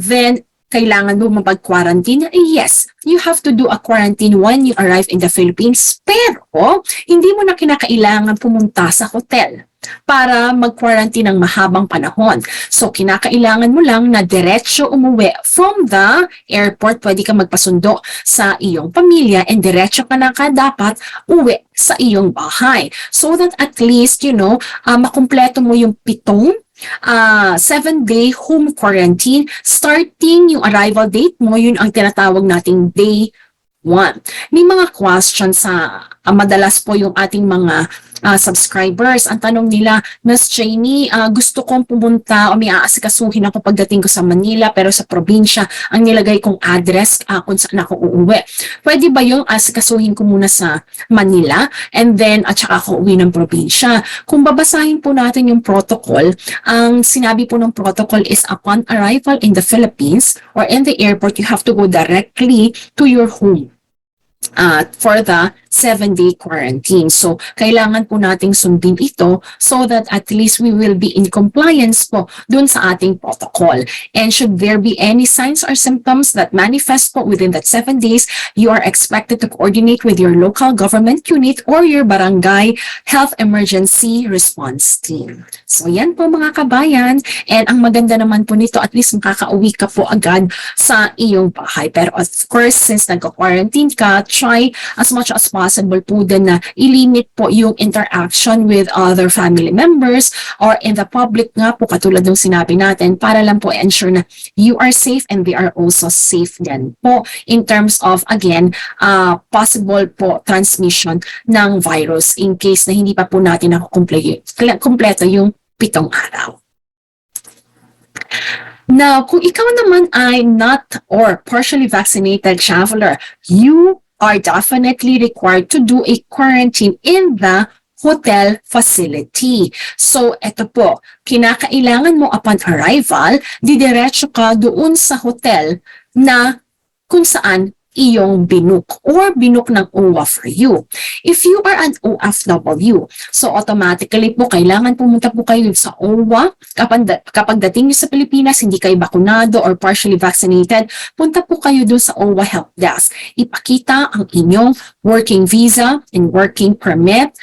then kailangan mo mapag-quarantine? Yes, you have to do a quarantine when you arrive in the Philippines. Pero, hindi mo na kinakailangan pumunta sa hotel para mag-quarantine ng mahabang panahon. So, kinakailangan mo lang na diretso umuwi from the airport. Pwede ka magpasundo sa iyong pamilya and diretso ka na dapat uwi sa iyong bahay. So that at least, makumpleto mo yung 7-day home quarantine, starting yung arrival date mo, yun ang tinatawag nating day 1. May mga questions sa madalas po yung ating mga subscribers. Ang tanong nila, Ms. Jamey, gusto kong pumunta o may aasikasuhin ako pagdating ko sa Manila pero sa probinsya ang nilagay kong address kung saan ako uuwi. Pwede ba yung asikasuhin ko muna sa Manila and then at saka ako uwi ng probinsya? Kung babasahin po natin yung protocol, ang sinabi po ng protocol is upon arrival in the Philippines or in the airport, you have to go directly to your home for the 7-day quarantine. So, kailangan po nating sundin ito so that at least we will be in compliance po dun sa ating protocol. And should there be any signs or symptoms that manifest po within that 7 days, you are expected to coordinate with your local government unit or your barangay health emergency response team. So, yan po mga kabayan. And ang maganda naman po nito, at least makakauwi ka po agad sa iyong bahay. Pero of course, since nagka-quarantine ka, try as much as possible po din na i-limit po yung interaction with other family members or in the public nga po katulad ng sinabi natin para lang po ensure na you are safe and they are also safe din po in terms of again possible po transmission ng virus in case na hindi pa po natin kumpleto yung 7 araw. Now, kung ikaw naman ay not or partially vaccinated traveler, you are definitely required to do a quarantine in the hotel facility. So, eto po, kinakailangan mo upon arrival, didiretso ka doon sa hotel na kung saan iyong binook or binook ng OWA for you. If you are an OFW, so automatically po kailangan pumunta po kayo sa OWA. Kapag dating nyo sa Pilipinas, hindi kayo bakunado or partially vaccinated, punta po kayo doon sa OWA Help Desk. Ipakita ang inyong working visa and working permit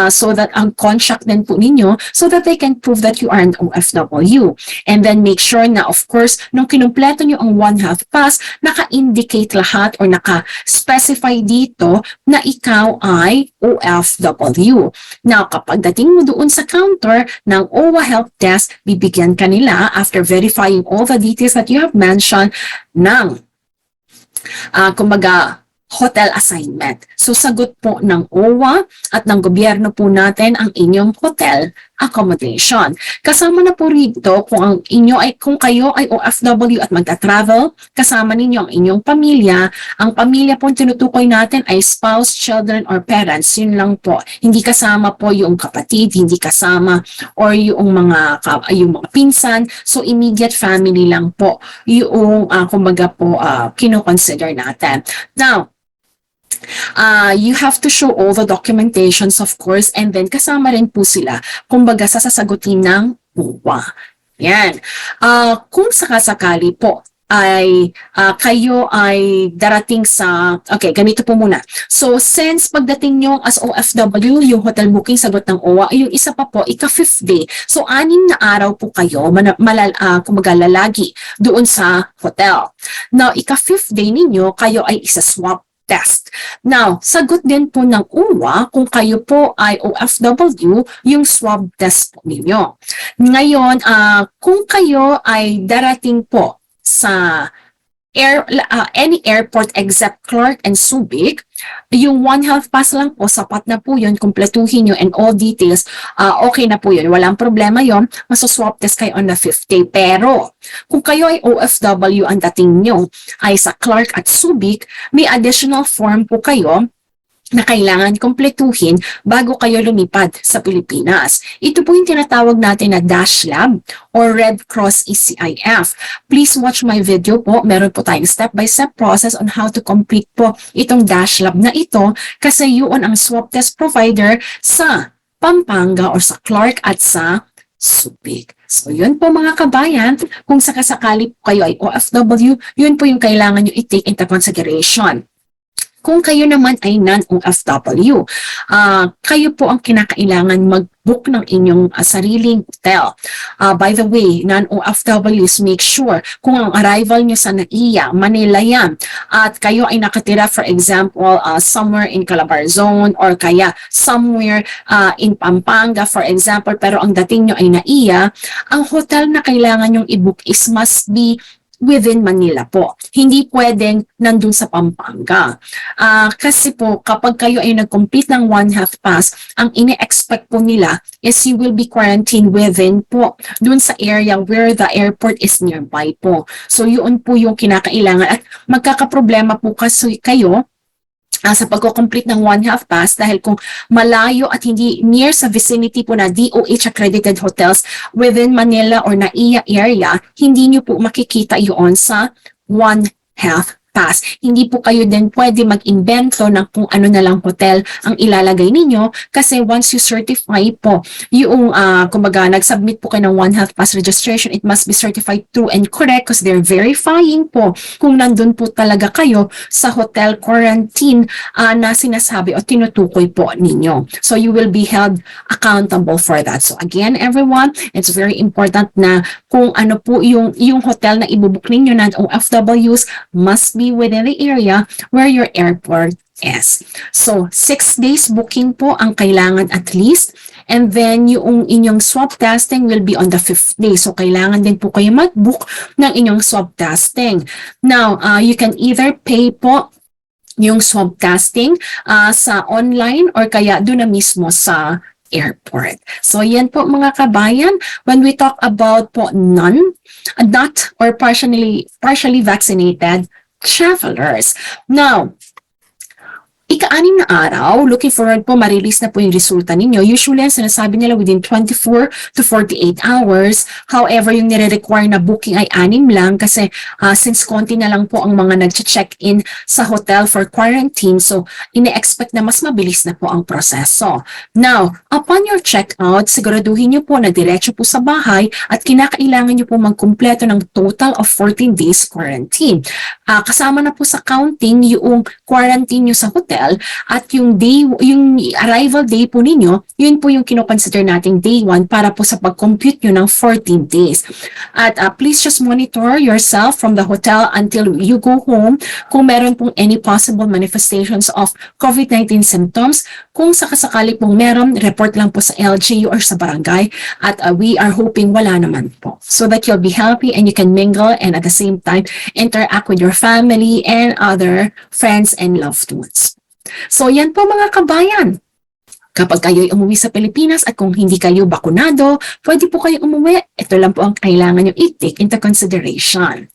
so that ang contract din po ninyo so that they can prove that you are an OFW. And then make sure na of course, nung kinumpleto nyo ang One Health Pass, naka-indicate lahat or naka-specify dito na ikaw ay OFW. Now, kapag dating mo doon sa counter ng OWA Help Desk, bibigyan ka nila after verifying all the details that you have mentioned ng kumbaga hotel assignment. So, sagot po ng OWA at ng gobyerno po natin ang inyong hotel accommodation. Kasama na po rito kung kayo ay OFW at magta-travel, kasama ninyo ang inyong pamilya. Ang pamilya po tinutukoy natin ay spouse, children, or parents. Yun lang po. Hindi kasama po yung kapatid, hindi kasama or yung mga pinsan. So, immediate family lang po yung kumbaga po kino-consider natin. Now, you have to show all the documentations of course and then kasama rin po sila kumbaga sasagutin ng OWA. Yan. Kung sakasakali po ay kayo ay darating sa, okay, ganito po muna. So, since pagdating nyo as OFW, yung hotel booking sagot ng OWA, yung isa pa po, ika-5th day. So, 6 na araw po kayo, kumbaga lalagi doon sa hotel. Now, ika-5th day ninyo, kayo ay isa-swab test. Now, sagot din po ng OWA kung kayo po ay OFW, yung swab test po ninyo. Ngayon, kung kayo ay darating po sa any airport except Clark and Subic, yung One Health Pass lang po, sapat na po yun, kumpletuhin nyo and all details, okay na po yun, walang problema yun, masoswap test kayo on the 5th day. Pero, kung kayo ay OFW, ang dating nyo ay sa Clark at Subic, may additional form po kayo na kailangan kumpletuhin bago kayo lumipad sa Pilipinas. Ito po yung tinatawag natin na Dash Lab or Red Cross ECIF. Please watch my video po. Meron po tayong step-by-step process on how to complete po itong Dash Lab na ito kasi yun ang swab test provider sa Pampanga or sa Clark at sa Subic. So, yun po mga kabayan, kung sakasakali po kayo ay OFW, yun po yung kailangan nyo i-take into consideration. Kung kayo naman ay non-OFW, kayo po ang kinakailangan mag-book ng inyong sariling hotel. By the way, non-OFWs, make sure kung ang arrival nyo sa NAIA, Manila yan, at kayo ay nakatira, for example, somewhere in Calabarzon or kaya somewhere in Pampanga, for example, pero ang dating nyo ay NAIA, ang hotel na kailangan nyong i-book is must be within Manila po. Hindi pwedeng nandun sa Pampanga. Kasi po, kapag kayo ay nag-complete ng One Health Pass, ang ine-expect po nila is you will be quarantined within po, dun sa area where the airport is nearby po. So, yun po yung kinakailangan. At magkakaproblema po kasi kayo sa pagko-complete ng One Health Pass dahil kung malayo at hindi near sa vicinity po na DOH accredited hotels within Manila or NAIA area, hindi nyo po makikita yun sa One Health Pass. Hindi po kayo din pwede mag-invento ng kung ano na lang hotel ang ilalagay ninyo kasi once you certify po yung kumbaga nag-submit po kayo ng One Health Pass registration, it must be certified true and correct because they're verifying po kung nandun po talaga kayo sa hotel quarantine na sinasabi o tinutukoy po ninyo. So you will be held accountable for that. So again, everyone, it's very important na kung ano po yung hotel na ibubuk ninyo ng OFWs must be within the area where your airport is. So, 6 days booking po ang kailangan at least. And then, yung inyong swab testing will be on the 5th day. So, kailangan din po kayo mag-book ng inyong swab testing. Now, you can either pay po yung swab testing sa online or kaya doon na mismo sa airport. So, yan po mga kabayan. When we talk about po not or partially vaccinated travelers. Now, ika-anim na araw, looking forward po, marilis na po yung resulta ninyo. Usually, ang sinasabi nila within 24 to 48 hours. However, yung nire-require na booking ay 6 lang kasi since konti na lang po ang mga nag-check-in sa hotel for quarantine, so ine-expect na mas mabilis na po ang proseso. Now, upon your check-out, siguraduhin nyo po na diretso po sa bahay at kinakailangan nyo po magkumpleto ng total of 14 days quarantine. Kasama na po sa counting yung quarantine nyo sa hotel at yung arrival day po ninyo, yun po yung kinoconsider nating day 1 para po sa pag-compute nyo ng 14 days. At please just monitor yourself from the hotel until you go home kung meron pong any possible manifestations of COVID-19 symptoms. Kung sakasakali pong meron, report lang po sa LGU or sa barangay at we are hoping wala naman po so that you'll be healthy and you can mingle and at the same time interact with your family and other friends and loved ones. So yan po mga kabayan. Kapag kayo'y umuwi sa Pilipinas at kung hindi kayo bakunado, pwede po kayo umuwi. Ito lang po ang kailangan nyo i-take into consideration.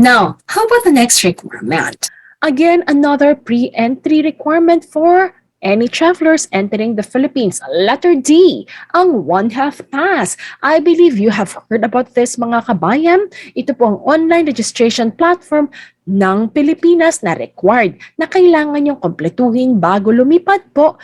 Now, how about the next requirement? Again, another pre-entry requirement for any travelers entering the Philippines. Letter D, ang One Health Pass. I believe you have heard about this mga kabayan. Ito po ang online registration platform ng Pilipinas na required na kailangan yung kompletuhin bago lumipad po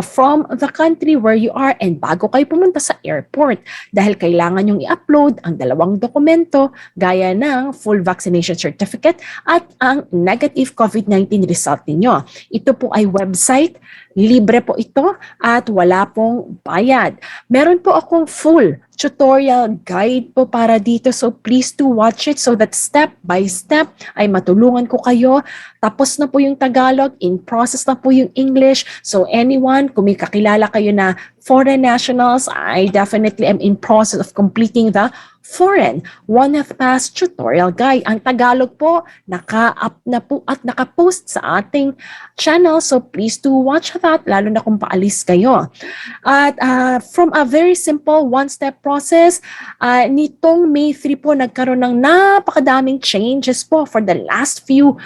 from the country where you are and bago kayo pumunta sa airport dahil kailangan yung i-upload ang 2 dokumento gaya ng full vaccination certificate at ang negative COVID-19 result ninyo. Ito po ay website, libre po ito at wala pong bayad. Meron po akong full tutorial guide po para dito. So please do watch it so that step by step ay matulungan ko kayo. Tapos na po yung Tagalog, in process na po yung English. So anyone, kung may kakilala kayo na foreign nationals, I definitely am in process of completing the foreign One Health Pass tutorial guide. Ang Tagalog po, naka-up na po at naka-post sa ating channel. So please do watch that, lalo na kung paalis kayo. At from a very simple one-step process, nitong May 3 po, nagkaroon ng napakadaming changes po for the last few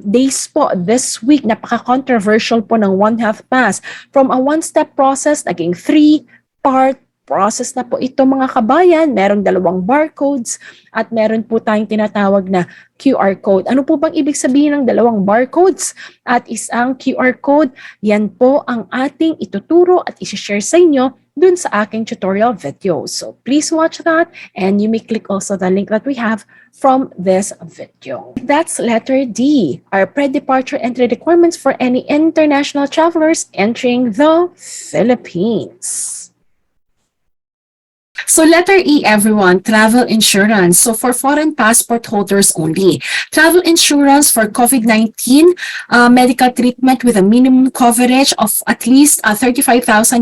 days po this week. Napaka-controversial po ng One Health Pass. From a one-step process, naging 3-part process na po ito mga kabayan. Merong 2 barcodes at meron po tayong tinatawag na QR code. Ano po bang ibig sabihin ng 2 barcodes at isang QR code? Yan po ang ating ituturo at isi-share sa inyo dun sa aking tutorial video. So please watch that and you may click also the link that we have from this video. That's letter D, our pre-departure entry requirements for any international travelers entering the Philippines. So letter E, everyone, travel insurance. So for foreign passport holders only. Travel insurance for COVID-19 medical treatment with a minimum coverage of at least $35,000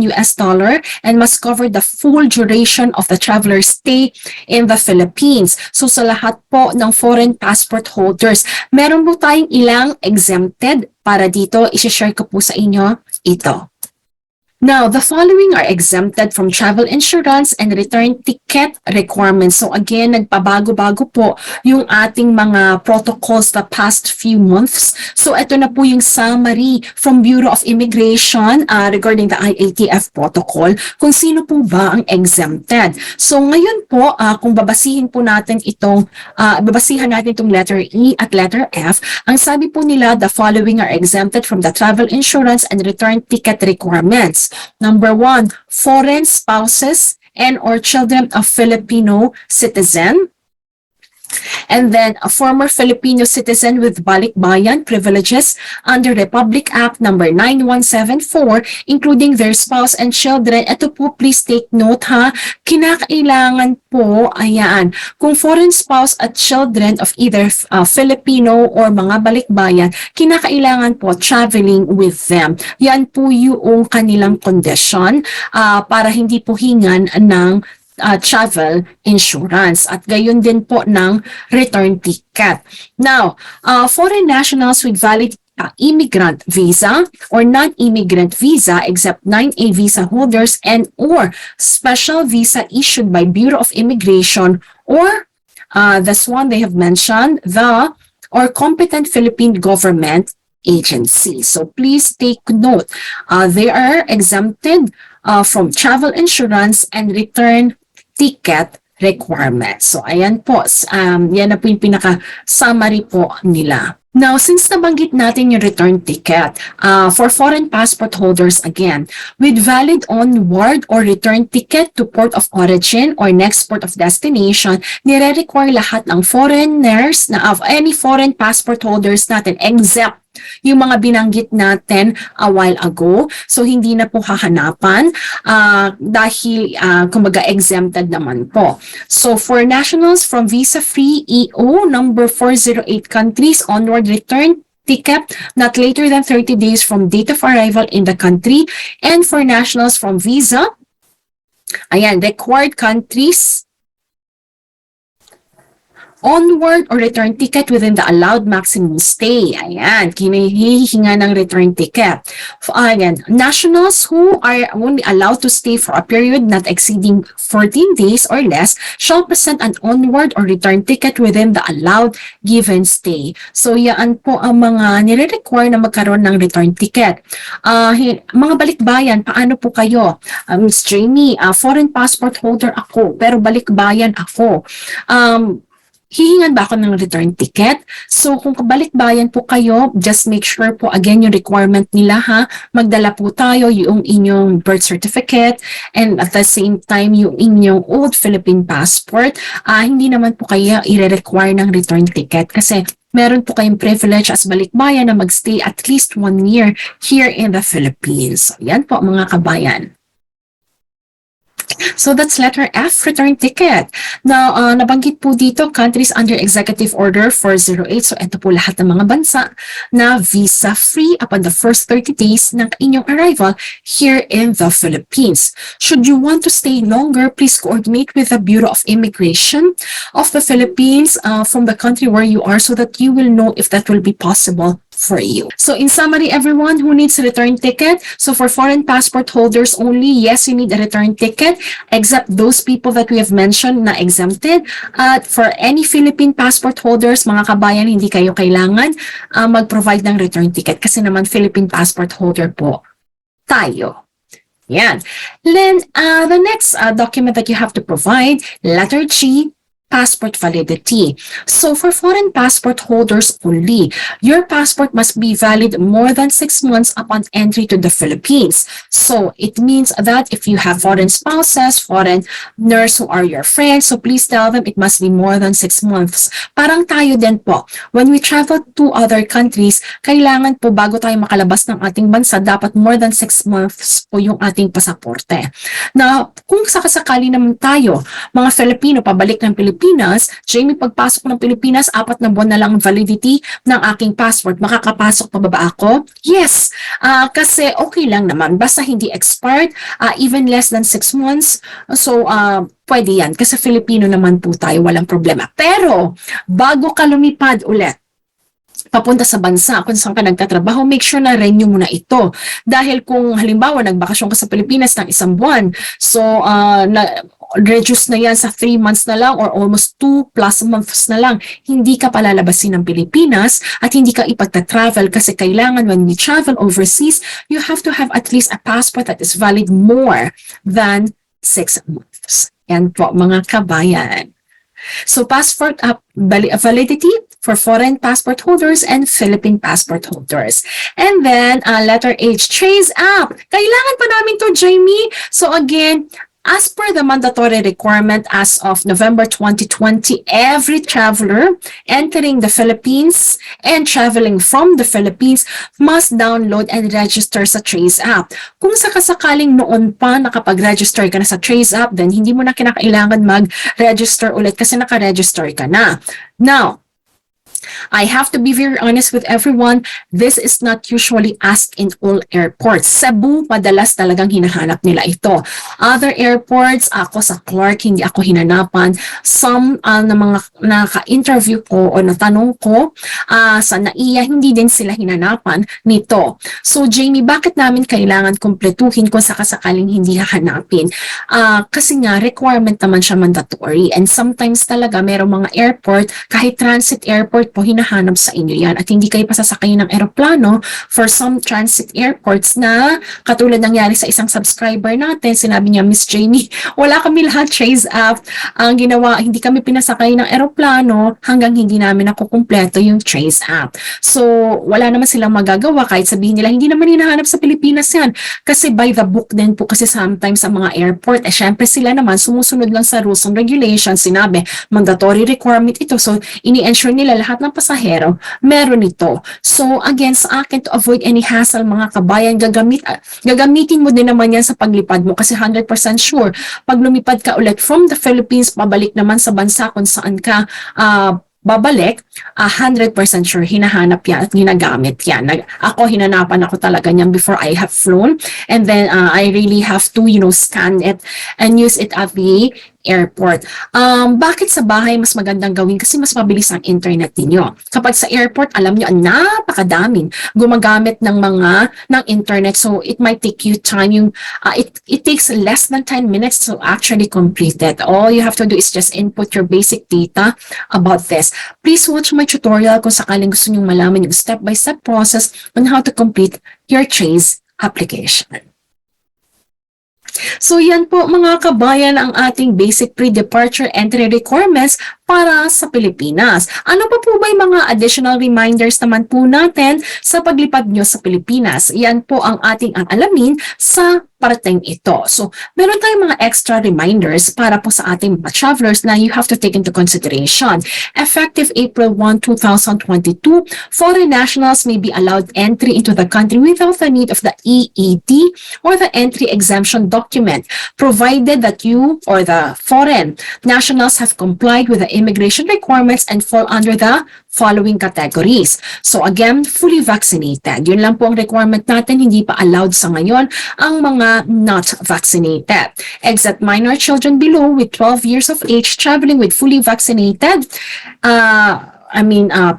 and must cover the full duration of the traveler's stay in the Philippines. So sa lahat po ng foreign passport holders, meron po tayong ilang exempted para dito. I-share ko po sa inyo ito. Now, the following are exempted from travel insurance and return ticket requirements. So again, nagpabago-bago po yung ating mga protocols the past few months. So ito na po yung summary from Bureau of Immigration regarding the IATF protocol kung sino po ba ang exempted. So ngayon po, kung babasihan natin itong letter E at letter F, ang sabi po nila, the following are exempted from the travel insurance and return ticket requirements. Number 1, foreign spouses and or children of Filipino citizen. And then a former Filipino citizen with Balikbayan privileges under Republic Act number 9174, including their spouse and children. Ito po, please take note ha. Kinakailangan po, ayan, kung foreign spouse at children of either Filipino or mga Balikbayan, kinakailangan po traveling with them. Yan po yung kanilang condition para hindi po hingan ng travel insurance at gayon din po ng return ticket. Now, foreign nationals with valid immigrant visa or non-immigrant visa except 9A visa holders and or special visa issued by Bureau of Immigration or this one they have mentioned, the or competent Philippine government agency. So please take note, they are exempted from travel insurance and return ticket requirements. So ayan po, yan na po yung pinaka-summary po nila. Now, since nabanggit natin yung return ticket, for foreign passport holders again, with valid onward or return ticket to port of origin or next port of destination, nire-require lahat ng foreigners na of any foreign passport holders natin except yung mga binanggit natin a while ago. So, hindi na po hahanapan dahil kumbaga exempted naman po. So, for nationals from visa-free EO number 408 countries onward return ticket not later than 30 days from date of arrival in the country, and for nationals from visa, ayan, required countries onward or return ticket within the allowed maximum stay. Ayan, hinihinga ng return ticket. Ayan, nationals who are only allowed to stay for a period not exceeding 14 days or less shall present an onward or return ticket within the allowed given stay. So, yan po ang mga nire-require na magkaroon ng return ticket. Mga balikbayan, paano po kayo? Ms. Jamey, foreign passport holder ako, pero balikbayan ako. Hihingan ba ako ng return ticket? So, kung kabalikbayan po kayo, just make sure po, again, yung requirement nila ha, magdala po tayo yung inyong birth certificate and at the same time, yung inyong old Philippine passport. Hindi naman po kayo i-require ng return ticket kasi meron po kayong privilege as balikbayan na magstay at least 1 year here in the Philippines. So, yan po mga kabayan. So that's letter F, return ticket. Now, nabanggit po dito, countries under Executive Order 408. So ito po lahat ng mga bansa na visa-free upon the first 30 days ng inyong arrival here in the Philippines. Should you want to stay longer, please coordinate with the Bureau of Immigration of the Philippines from the country where you are so that you will know if that will be possible for you. So in summary, everyone who needs a return ticket, so for foreign passport holders only, yes, you need a return ticket, except those people that we have mentioned na exempted. For any Philippine passport holders, mga kabayan, hindi kayo kailangan mag-provide ng return ticket kasi naman Philippine passport holder po tayo. Yan. Then, the next document that you have to provide, letter G, passport validity. So for foreign passport holders only, your passport must be valid more than 6 months upon entry to the Philippines. So it means that if you have foreign spouses, foreign nurse who are your friends, so please tell them it must be more than 6 months. Parang tayo din po, when we travel to other countries, kailangan po bago tayo makalabas ng ating bansa, dapat more than 6 months po yung ating pasaporte. Na kung sakasakali naman tayo, mga Filipino, pabalik ng Pilipinas, Jamey, pagpasok ng Pilipinas, 4 na buwan na lang validity ng aking passport. Makakapasok pa ba ako? Yes. Kasi okay lang naman. Basta hindi expired, even less than 6 months. So, pwede yan. Kasi Filipino naman po tayo, walang problema. Pero, bago ka lumipad ulit, papunta sa bansa kung saan ka nagtatrabaho, make sure na renew mo na ito. Dahil kung halimbawa nagbakasyon ka sa Pilipinas ng 1 buwan, so reduce na yan sa 3 months na lang or almost 2+ months na lang, hindi ka palalabasin ng Pilipinas at hindi ka ipagta-travel kasi kailangan when we travel overseas, you have to have at least a passport that is valid more than 6 months. Yan po mga kabayan. So passport validity for foreign passport holders and Philippine passport holders. And then letter H, trace up. Kailangan pa namin to, Jamey. So again, as per the mandatory requirement as of November 2020, every traveler entering the Philippines and traveling from the Philippines must download and register sa Trace app. Kung sakasakaling noon pa nakapag-register ka na sa Trace app, then hindi mo na kinakailangan mag-register ulit kasi naka-register ka na. Now, I have to be very honest with everyone, this is not usually asked in all airports. Cebu, madalas talagang hinahanap nila ito. Other airports, ako sa Clark, hindi ako hinanapan. Some na mga naka-interview ko o natanong ko sa NAIA, hindi din sila hinanapan nito. So, Jamey, bakit namin kailangan kumpletuhin kung sakasakaling hindi hahanapin? Kasi nga, requirement naman siya mandatory. And sometimes talaga, merong mga airport, kahit transit airport po, hinahanap sa inyo yan at hindi kayo pasasakay ng eroplano for some transit airports na katulad nangyari sa isang subscriber natin, sinabi niya, Miss Jamey, wala kami lahat trace app. Ang ginawa, hindi kami pinasakay ng eroplano hanggang hindi namin nakukumpleto yung trace app. So, wala naman silang magagawa kahit sabihin nila, hindi naman hinahanap sa Pilipinas yan. Kasi by the book din po kasi sometimes sa mga airport, syempre sila naman sumusunod lang sa rules and regulations. Sinabi, mandatory requirement ito. So, ini-ensure nila lahat ng pasahero meron ito. So, again, sa akin to avoid any hassle mga kabayan, gagamitin mo din naman yan sa paglipad mo kasi 100% sure pag lumipad ka ulit from the Philippines, pabalik naman sa bansa kung saan ka babalik, 100% sure hinahanap yan at ginagamit yan. Ako, hinanapan ako talaga niyan before I have flown and then I really have to, scan it and use it at the airport. Bakit sa bahay mas magandang gawin? Kasi mas mabilis ang internet ninyo. Kapag sa airport, alam nyo, napakadaming gumagamit ng internet. So, it might take you time. It takes less than 10 minutes to actually complete it. All you have to do is just input your basic data about this. Please watch my tutorial kung sakaling gusto nyo malaman yung step-by-step process on how to complete your trace application. So yan po mga kabayan ang ating basic pre-departure entry requirements para sa Pilipinas. Ano pa po ba yung mga additional reminders naman po natin sa paglipad nyo sa Pilipinas? Yan po ang ating alamin sa parating ito. So, meron tayong mga extra reminders para po sa ating mga travelers na you have to take into consideration. Effective April 1, 2022, foreign nationals may be allowed entry into the country without the need of the EED or the entry exemption document, provided that you or the foreign nationals have complied with the immigration requirements and fall under the following categories. So again, fully vaccinated. Yun lang po ang requirement natin. Hindi pa allowed sa ngayon ang mga not vaccinated. Except minor children below with 12 years of age traveling with fully vaccinated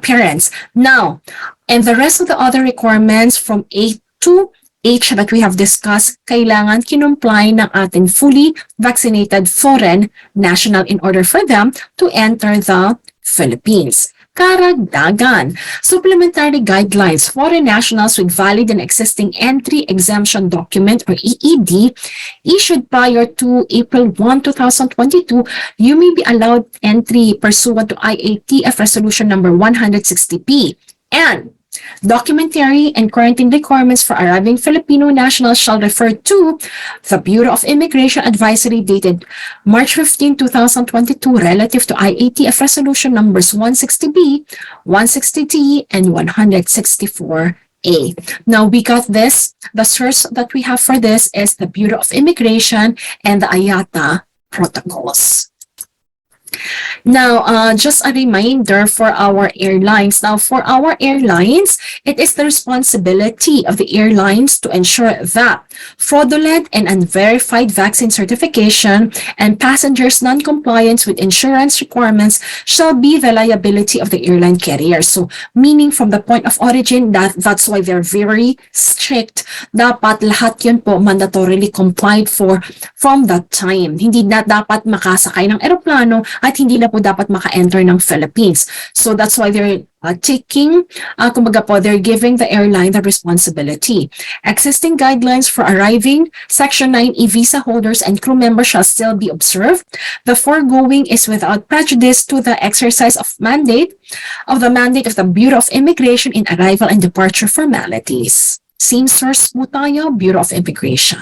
parents. Now, and the rest of the other requirements from A to H that we have discussed, kailangan kinumply ng ating fully vaccinated foreign national in order for them to enter the Philippines. Karagdagan. Supplementary guidelines. Foreign nationals with valid and existing entry exemption document or EED issued prior to April 1, 2022, you may be allowed entry pursuant to IATF Resolution number 160P. And documentary and quarantine requirements for arriving Filipino nationals shall refer to the Bureau of Immigration Advisory dated March 15, 2022 relative to IATF Resolution numbers 160B, 160T, and 164A. Now, we got this. The source that we have for this is the Bureau of Immigration and the IATA protocols. Now, just a reminder for our airlines. Now, for our airlines, it is the responsibility of the airlines to ensure that fraudulent and unverified vaccine certification and passengers' non-compliance with insurance requirements shall be the liability of the airline carrier. So, meaning from the point of origin, that's why they're very strict. Dapat lahat yun po mandatorily complied for from that time. Hindi na dapat makasakay ng eroplano at hindi na po dapat maka-enter ng Philippines. So that's why they're they're giving the airline the responsibility. Existing guidelines for arriving Section 9E visa holders and crew members shall still be observed. The foregoing is without prejudice to the exercise of the mandate of the Bureau of Immigration in arrival and departure formalities. Same source po tayo, Bureau of Immigration.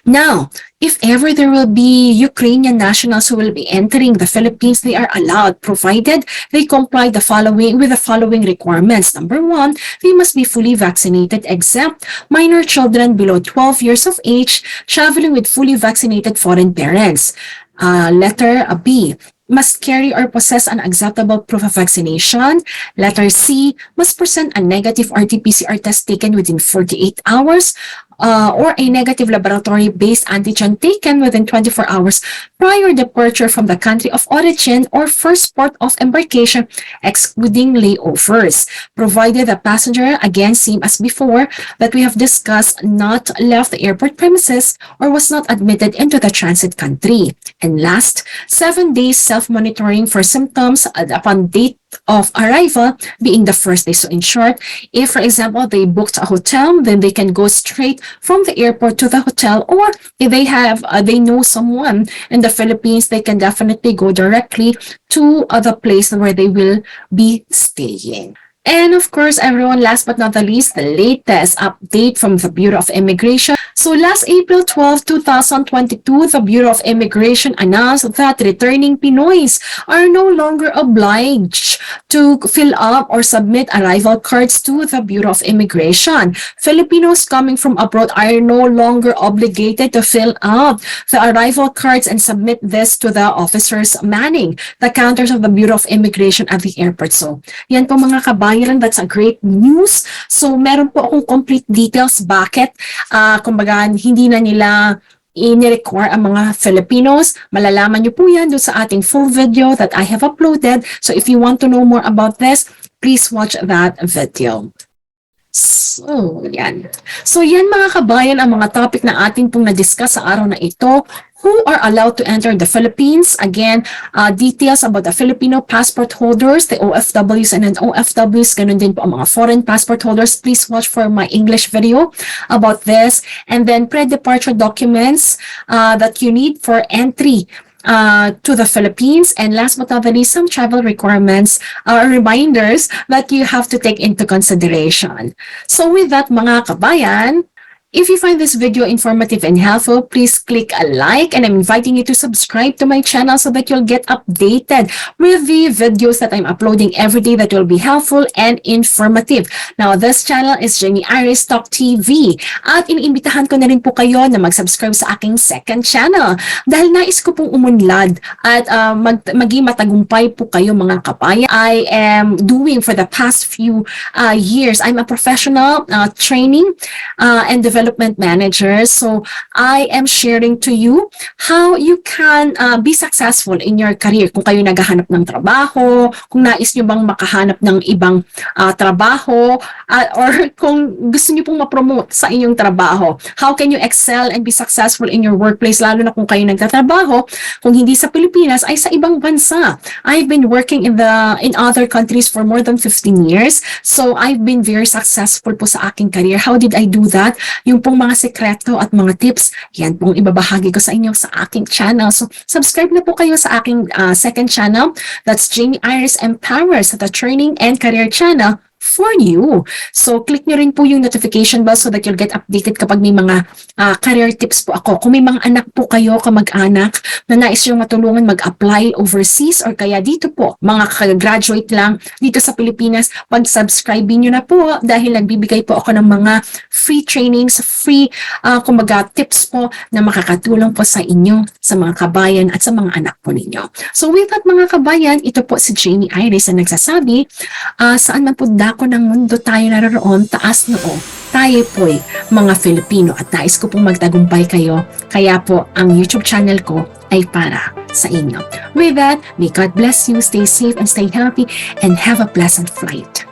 Now, if ever there will be Ukrainian nationals who will be entering the Philippines, they are allowed, provided they comply with the following requirements. Number 1, they must be fully vaccinated, except minor children below 12 years of age traveling with fully vaccinated foreign parents. Letter B, must carry or possess an acceptable proof of vaccination. Letter C, must present a negative RT-PCR test taken within 48 hours or a negative laboratory-based antigen taken within 24 hours prior departure from the country of origin or first port of embarkation, excluding layovers, provided the passenger, again same as before that we have discussed, not left the airport premises or was not admitted into the transit country. And last, 7 days self-monitoring for symptoms upon date of arrival being the first day. So in short, if for example they booked a hotel, then they can go straight from the airport to the hotel, or if they have they know someone in the Philippines, they can definitely go directly to the place where they will be staying. And of course, everyone, last but not the least, the latest update from the Bureau of Immigration. So last April 12, 2022, the Bureau of Immigration announced that returning Pinoys are no longer obliged to fill up or submit arrival cards to the Bureau of Immigration. Filipinos coming from abroad are no longer obligated to fill out the arrival cards and submit this to the officers manning the counters of the Bureau of Immigration at the airport. So, yan po mga kabayan, that's a great news. So, meron po akong complete details bakit kumbaga hindi na nila ini-require ang mga Filipinos. Malalaman nyo po yan doon sa ating full video that I have uploaded. So if you want to know more about this, please watch that video. So, yan. So, yan mga kabayan ang mga topic na atin pong na-discuss sa araw na ito. Who are allowed to enter the Philippines? Again, details about the Filipino passport holders, the OFWs and NonOFWs, ganun din po ang mga foreign passport holders. Please watch for my English video about this. And then pre-departure documents that you need for entry to the Philippines. And last but not the least, some travel requirements reminders that you have to take into consideration. So with that mga kabayan, if you find this video informative and helpful, please click a like, and I'm inviting you to subscribe to my channel so that you'll get updated with the videos that I'm uploading every day that will be helpful and informative. Now, this channel is Jamey Iris TALK TV, at iniimbitahan ko na rin po kayo na mag-subscribe sa aking second channel dahil nais ko pong umunlad at maging matagumpay po kayo mga kabayan. I am doing for the past few years, I'm a professional training and development manager. So I am sharing to you how you can be successful in your career. Kung kayo naghahanap ng trabaho, kung nais nyo bang makahanap ng ibang trabaho, or kung gusto nyo pong ma-promote sa inyong trabaho, how can you excel and be successful in your workplace, lalo na kung kayo nagtatrabaho, kung hindi sa Pilipinas, ay sa ibang bansa. I've been working in other countries for more than 15 years. So I've been very successful po sa aking career. How did I do that? Yung pong mga sekreto at mga tips, yan pong ibabahagi ko sa inyo sa aking channel. So, subscribe na po kayo sa aking second channel. That's Jamey Iris Empowers, the Training and Career Channel for you. So, click nyo rin po yung notification bell so that you'll get updated kapag may mga career tips po ako. Kung may mga anak po kayo, kamag-anak, na nais yung matulungan mag-apply overseas or kaya dito po, mga graduate lang dito sa Pilipinas, pag-subscribe nyo na po dahil nagbibigay po ako ng mga free trainings, free kumbaga tips po na makakatulong po sa inyo, sa mga kabayan at sa mga anak po ninyo. So, with that mga kabayan, ito po si Jamey Iris na nagsasabi, saan man po ako ng mundo tayo naroon, taas noo. Tayo po'y mga Filipino at nais ko pong magtagumpay kayo. Kaya po, ang YouTube channel ko ay para sa inyo. With that, may God bless you, stay safe and stay healthy, and have a pleasant flight.